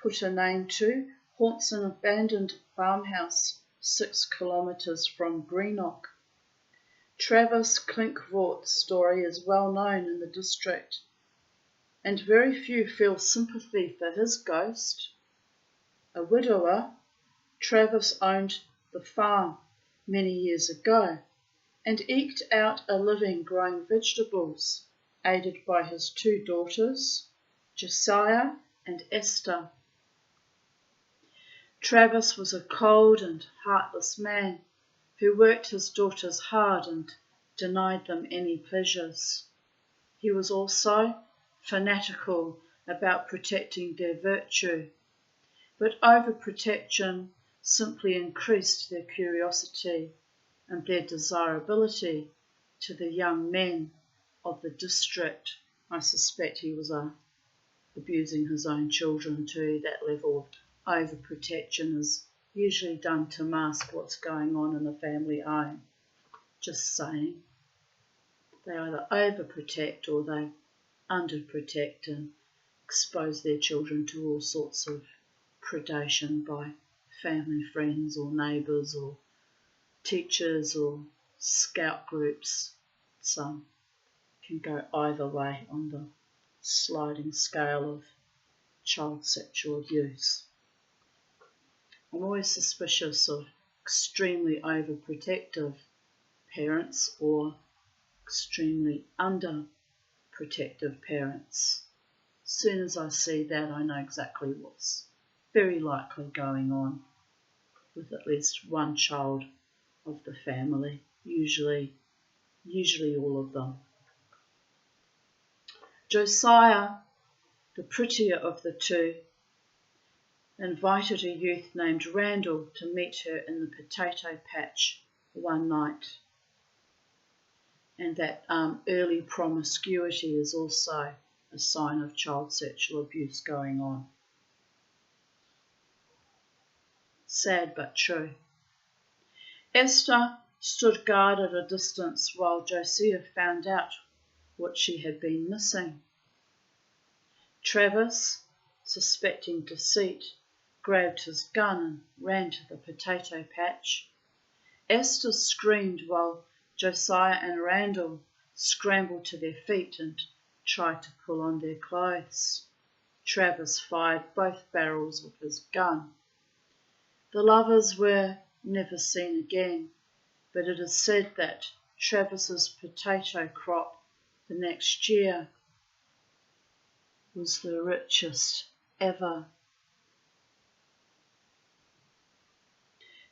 put a name to, haunts an abandoned farmhouse 6 kilometres from Greenock. Travis Klinkvort's story is well known in the district, and very few feel sympathy for his ghost. A widower, Travis owned the farm many years ago and eked out a living growing vegetables, aided by his 2 daughters, Josiah and Esther. Travis was a cold and heartless man who worked his daughters hard and denied them any pleasures. He was also fanatical about protecting their virtue, but overprotection simply increased their curiosity and their desirability to the young men of the district. I suspect he was abusing his own children to that level overprotection is usually done to mask what's going on in the family home. Just saying. They either overprotect or they underprotect and expose their children to all sorts of predation by family, friends or neighbours or teachers or scout groups. Some can go either way on the sliding scale of child sexual abuse. I'm always suspicious of extremely overprotective parents or extremely underprotective parents. As soon as I see that, I know exactly what's very likely going on with at least one child of the family, usually all of them. Josiah, the prettier of the two, invited a youth named Randall to meet her in the potato patch one night. And that early promiscuity is also a sign of child sexual abuse going on. Sad but true. Esther stood guard at a distance while Josiah found out what she had been missing. Travis, suspecting deceit, grabbed his gun and ran to the potato patch. Esther screamed while Josiah and Randall scrambled to their feet and tried to pull on their clothes. Travis fired both barrels of his gun. The lovers were never seen again, but it is said that Travis's potato crop the next year was the richest ever.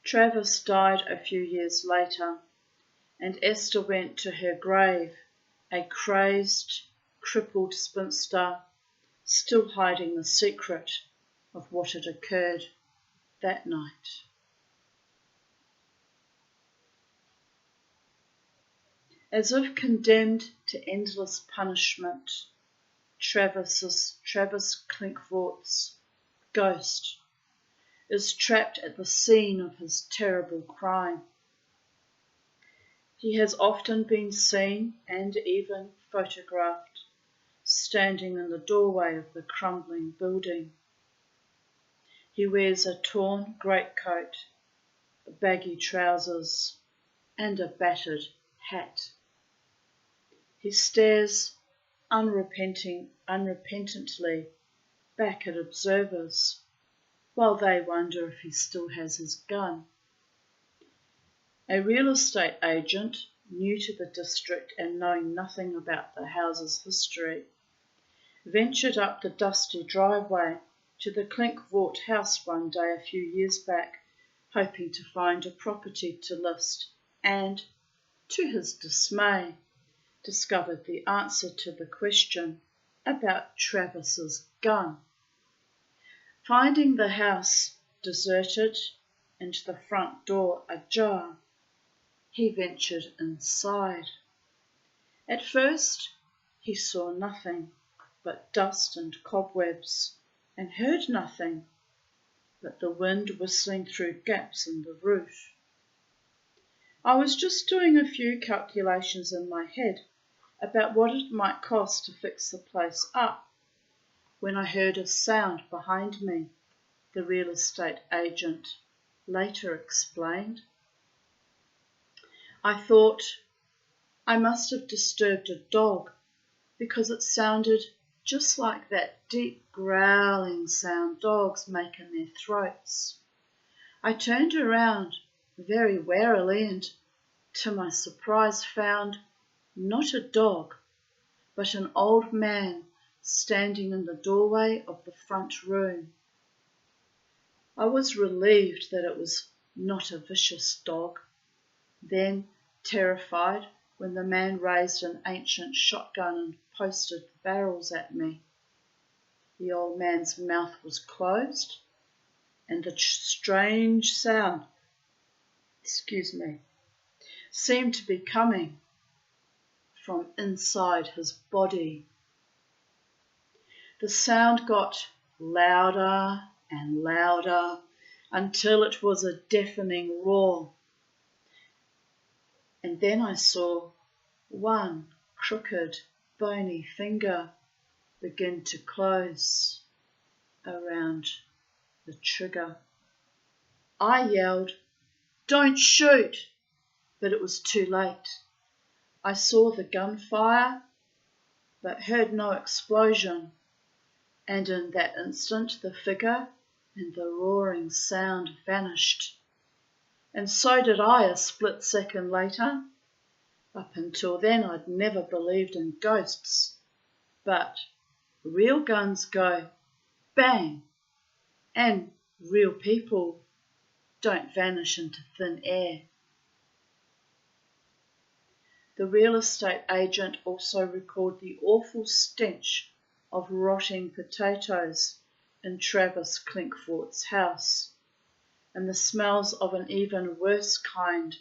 Travis died a few years later, and Esther went to her grave, a crazed, crippled spinster, still hiding the secret of what had occurred that night. As if condemned to endless punishment, Travis Klinkvort's ghost is trapped at the scene of his terrible crime. He has often been seen and even photographed standing in the doorway of the crumbling building. He wears a torn greatcoat, baggy trousers, and a battered hat. He stares unrepentantly back at observers while they wonder if he still has his gun. A real estate agent, new to the district and knowing nothing about the house's history, ventured up the dusty driveway to the Klinkvort house one day a few years back, hoping to find a property to list, and, to his dismay, discovered the answer to the question about Travis's gun. Finding the house deserted and the front door ajar, he ventured inside. At first, he saw nothing but dust and cobwebs, and heard nothing but the wind whistling through gaps in the roof. I was just doing a few calculations in my head about what it might cost to fix the place up when I heard a sound behind me, the real estate agent later explained. I thought I must have disturbed a dog because it sounded just like that deep growling sound dogs make in their throats. I turned around very warily and, to my surprise, found not a dog, but an old man standing in the doorway of the front room. I was relieved that it was not a vicious dog, then terrified when the man raised an ancient shotgun and posted the barrels at me. The old man's mouth was closed, and the strange sound, seemed to be coming from inside his body. The sound got louder and louder until it was a deafening roar. And then I saw one crooked, bony finger begin to close around the trigger. I yelled, "Don't shoot!" But it was too late. I saw the gunfire, but heard no explosion, and in that instant the figure and the roaring sound vanished. And so did I a split second later. Up until then I'd never believed in ghosts, but real guns go bang, and real people don't vanish into thin air. The real estate agent also recalled the awful stench of rotting potatoes in Travis Klinkfort's house, and the smells of an even worse kind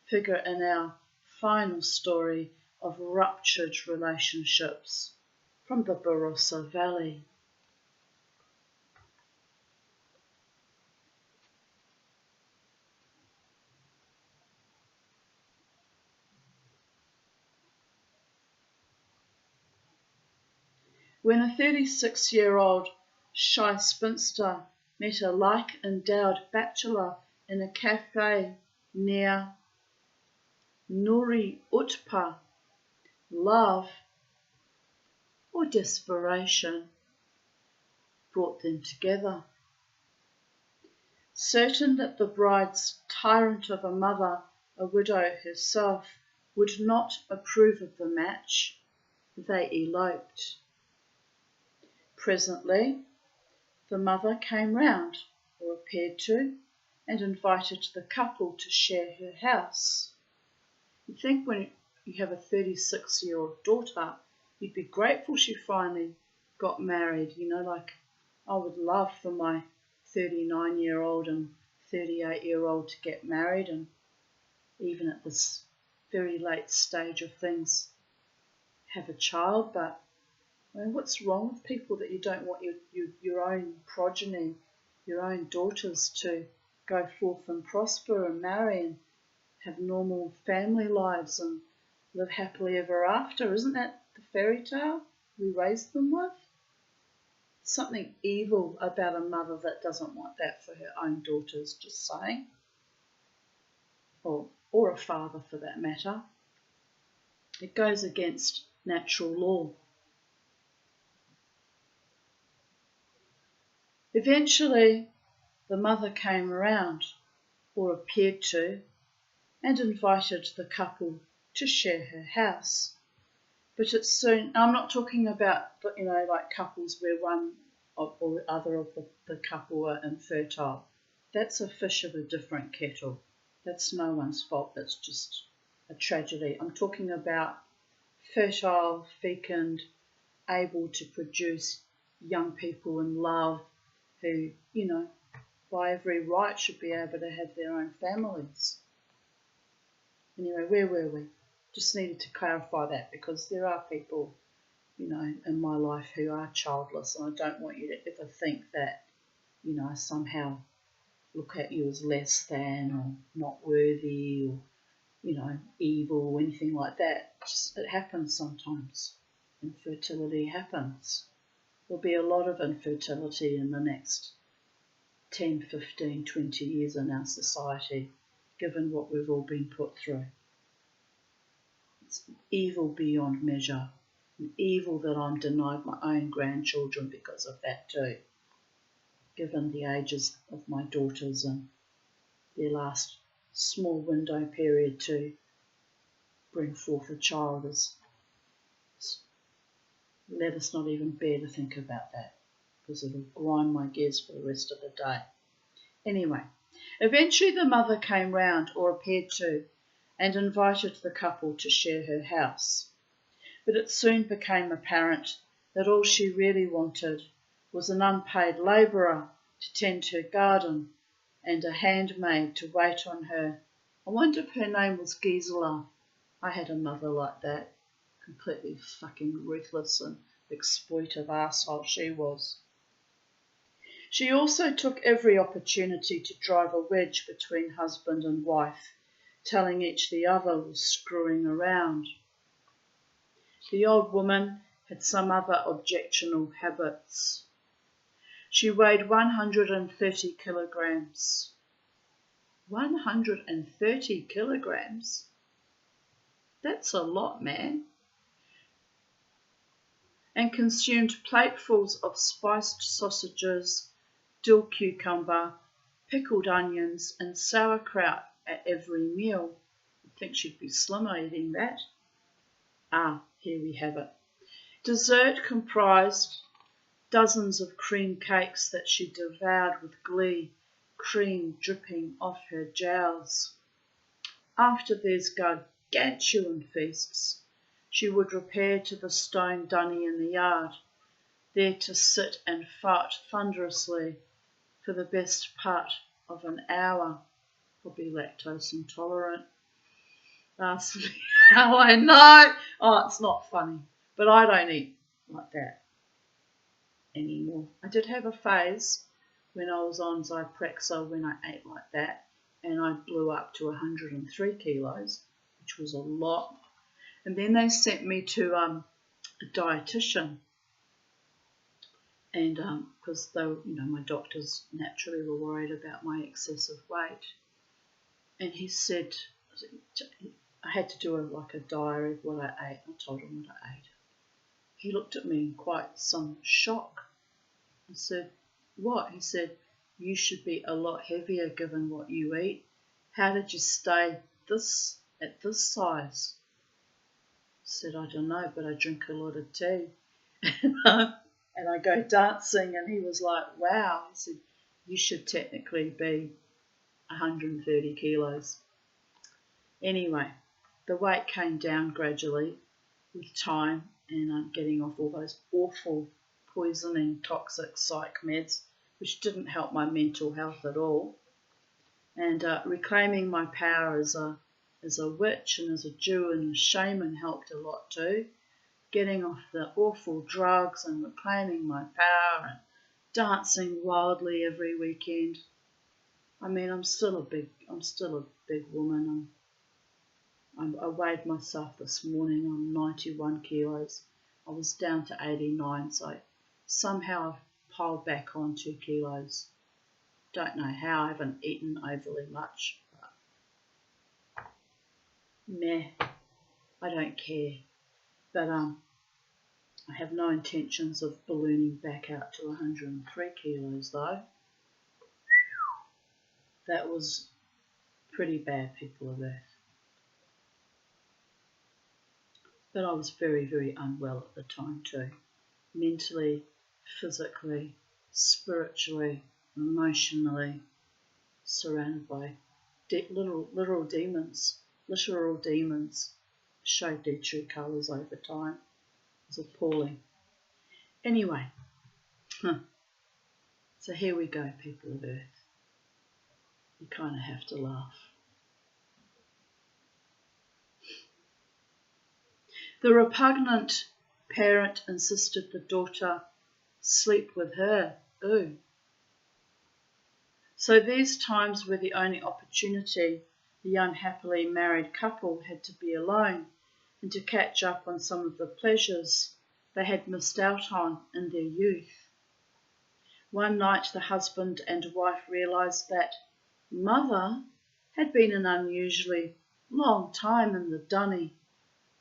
figure in our final story of ruptured relationships from the Barossa Valley. When a 36-year-old shy spinster met a like-endowed bachelor in a cafe near Nuri Utpa, love or desperation brought them together. Certain that the bride's tyrant of a mother, a widow herself, would not approve of the match, they eloped. Presently, the mother came round, or appeared to, and invited the couple to share her house. You'd think when you have a 36-year-old daughter, you'd be grateful she finally got married. Like I would love for my 39-year-old and 38-year-old to get married, and even at this very late stage of things, have a child. But what's wrong with people that you don't want your own progeny, your own daughters to go forth and prosper and marry and have normal family lives and live happily ever after? Isn't that the fairy tale we raised them with? Something evil about a mother that doesn't want that for her own daughters, just saying. Or a father for that matter. It goes against natural law. Eventually, the mother came around, or appeared to, and invited the couple to share her house. But it's soon, I'm not talking about, like couples where one or the other of the couple are infertile. That's a fish of a different kettle. That's no one's fault, that's just a tragedy. I'm talking about fertile, fecund, able to produce young people in love who, by every right should be able to have their own families. Anyway, where were we? Just needed to clarify that, because there are people, in my life who are childless, and I don't want you to ever think that, I somehow look at you as less than or not worthy or, evil or anything like that. It happens sometimes. Infertility happens. There'll be a lot of infertility in the next 10, 15, 20 years in our society, given what we've all been put through. It's evil beyond measure. And evil that I'm denied my own grandchildren because of that too, given the ages of my daughters and their last small window period to bring forth a child. Let us not even bear to think about that, because it'll grind my gears for the rest of the day. Anyway, eventually the mother came round, or appeared to, and invited the couple to share her house. But it soon became apparent that all she really wanted was an unpaid labourer to tend her garden and a handmaid to wait on her. I wonder if her name was Gisela. I had a mother like that. Completely fucking ruthless and exploitive arsehole she was. She also took every opportunity to drive a wedge between husband and wife, telling each the other was screwing around. The old woman had some other objectionable habits. She weighed 130 kilograms. 130 kilograms? That's a lot, man. And consumed platefuls of spiced sausages, dill cucumber, pickled onions and sauerkraut at every meal. You'd think she'd be slimmer eating that. Here we have it. Dessert comprised dozens of cream cakes that she devoured with glee, cream dripping off her jowls. After these gargantuan feasts, she would repair to the stone dunny in the yard, there to sit and fart thunderously for the best part of an hour. Probably lactose intolerant. Ask me how I know. It's not funny, but I don't eat like that anymore. I did have a phase when I was on Zyprexa when I ate like that, and I blew up to 103 kilos, which was a lot. And then they sent me to a dietitian, and because my doctors naturally were worried about my excessive weight, and he said I had to do a diary of what I ate. I told him what I ate. He looked at me in quite some shock. I said, "What?" He said, "You should be a lot heavier given what you eat. How did you stay at this size?" I said, "I don't know, but I drink a lot of tea." And I go dancing, and he was like, "Wow." He said, "You should technically be 130 kilos. Anyway, the weight came down gradually with time, and I'm getting off all those awful, poisoning, toxic psych meds, which didn't help my mental health at all. And reclaiming my power as a witch and as a Jew and a shaman helped a lot too. Getting off the awful drugs and reclaiming my power and dancing wildly every weekend. I mean, I'm still a big woman. I weighed myself this morning. I'm 91 kilos. I was down to 89, so somehow I've piled back on 2 kilos. Don't know how. I haven't eaten overly much. But meh, I don't care. But I have no intentions of ballooning back out to 103 kilos though. That was pretty bad, people of Earth. But I was very, very unwell at the time too. Mentally, physically, spiritually, emotionally, surrounded by literal demons, showed their true colours over time. It was appalling. Anyway, so here we go, people of Earth. You kind of have to laugh. The repugnant parent insisted the daughter sleep with her. Ooh. So these times were the only opportunity the unhappily married couple had to be alone and to catch up on some of the pleasures they had missed out on in their youth. One night the husband and wife realised that mother had been an unusually long time in the dunny.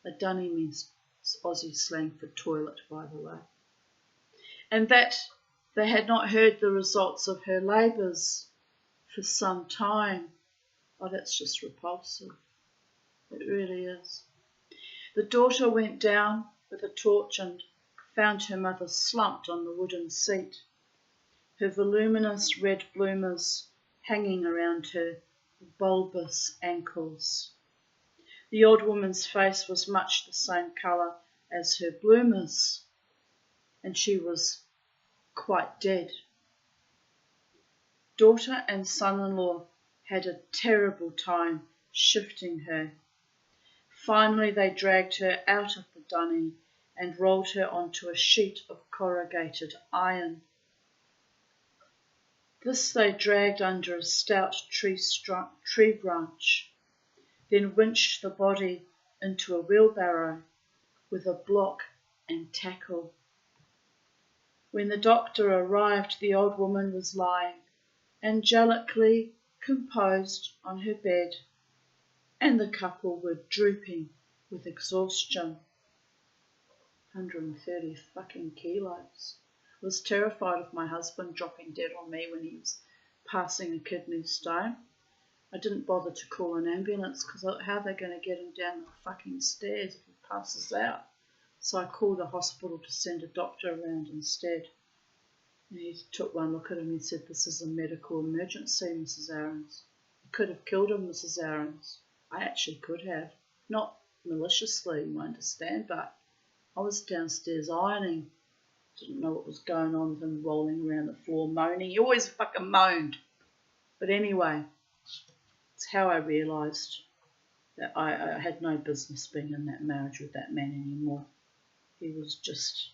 A dunny means Aussie slang for toilet, by the way. And that they had not heard the results of her labours for some time. Oh, that's just repulsive. It really is. The daughter went down with a torch and found her mother slumped on the wooden seat, her voluminous red bloomers hanging around her bulbous ankles. The old woman's face was much the same colour as her bloomers, and she was quite dead. Daughter and son-in-law had a terrible time shifting her. Finally they dragged her out of the dunny and rolled her onto a sheet of corrugated iron. This they dragged under a stout tree branch, then winched the body into a wheelbarrow with a block and tackle. When the doctor arrived, the old woman was lying angelically composed on her bed, and the couple were drooping with exhaustion. 130 fucking kilos. I was terrified of my husband dropping dead on me when he was passing a kidney stone. I didn't bother to call an ambulance because how are they going to get him down the fucking stairs if he passes out? So I called a hospital to send a doctor around instead. And he took one look at him and said, "This is a medical emergency, Mrs. Aarons. You could have killed him, Mrs. Aarons." I actually could have. Not maliciously, you understand, but I was downstairs ironing. Didn't know what was going on with him rolling around the floor moaning. He always fucking moaned. But anyway, it's how I realised that I had no business being in that marriage with that man anymore. He was just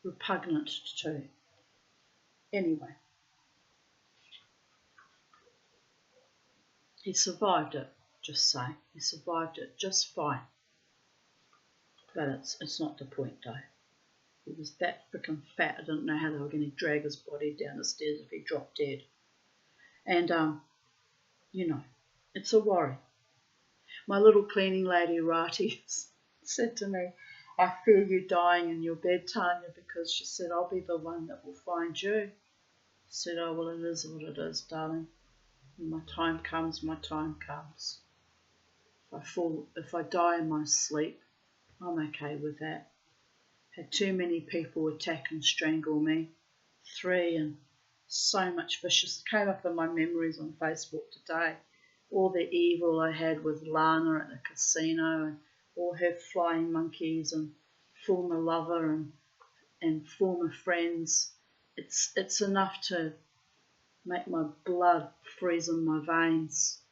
repugnant too. Anyway, he survived it, just say. He survived it just fine. But it's not the point though. He was that freaking fat, I didn't know how they were going to drag his body down the stairs if he dropped dead. And, it's a worry. My little cleaning lady, Rati, said to me, "I fear you dying in your bed, Tanya," because she said, "I'll be the one that will find you." I said, "Oh, well, it is what it is, darling. When my time comes, my time comes. If I die in my sleep, I'm okay with that. Had too many people attack and strangle me. 3, and so much vicious. It came up in my memories on Facebook today. All the evil I had with Lana at the casino and all her flying monkeys and former lover and former friends. It's enough to make my blood freeze in my veins.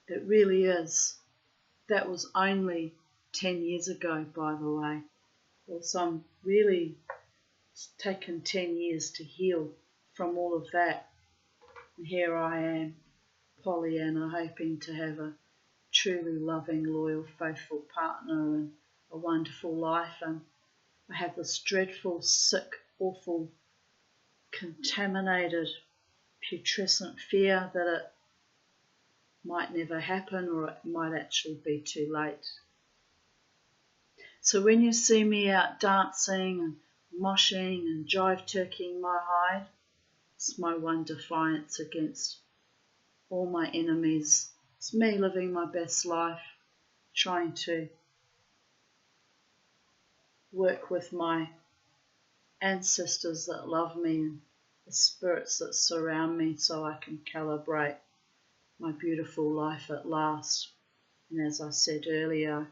It really is. That was only 10 years ago, by the way. So really it's taken 10 years to heal from all of that. And here I am, Pollyanna, hoping to have a truly loving, loyal, faithful partner and a wonderful life. And I have this dreadful, sick, awful, contaminated, putrescent fear that it might never happen or it might actually be too late. So when you see me out dancing and moshing and jive turkeying my hide, it's my one defiance against all my enemies. It's me living my best life, trying to work with my ancestors that love me and the spirits that surround me so I can calibrate my beautiful life at last. And as I said earlier,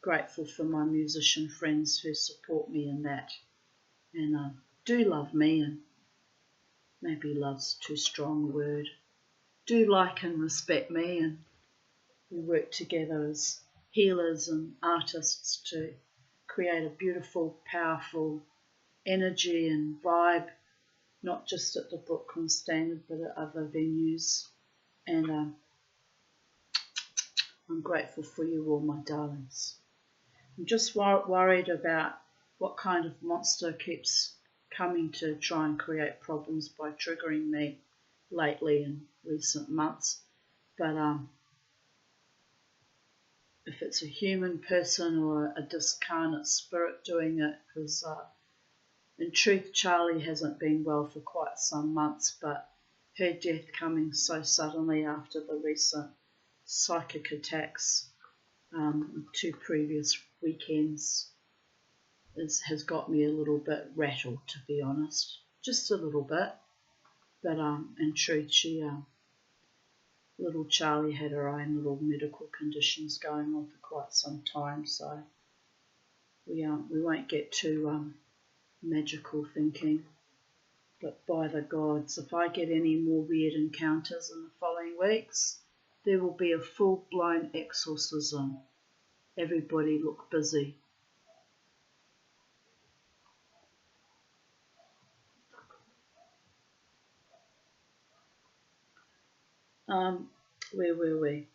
grateful for my musician friends who support me in that and do love me, and maybe love's too strong a word, do like and respect me, and we work together as healers and artists to create a beautiful, powerful energy and vibe, not just at the Brooklyn Standard but at other venues. And I'm grateful for you all, my darlings. I'm just worried about what kind of monster keeps coming to try and create problems by triggering me lately in recent months. But if it's a human person or a discarnate spirit doing it, because in truth Charlie hasn't been well for quite some months, but her death coming so suddenly after the recent psychic attacks 2 previous weekends has got me a little bit rattled, to be honest, just a little bit. But in truth, little Charlie had her own little medical conditions going on for quite some time, so we won't get too magical thinking. But by the gods, if I get any more weird encounters in the following weeks, there will be a full-blown exorcism. Everybody look busy. Where were we?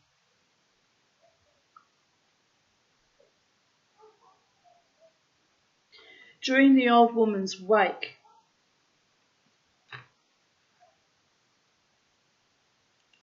During the old woman's wake,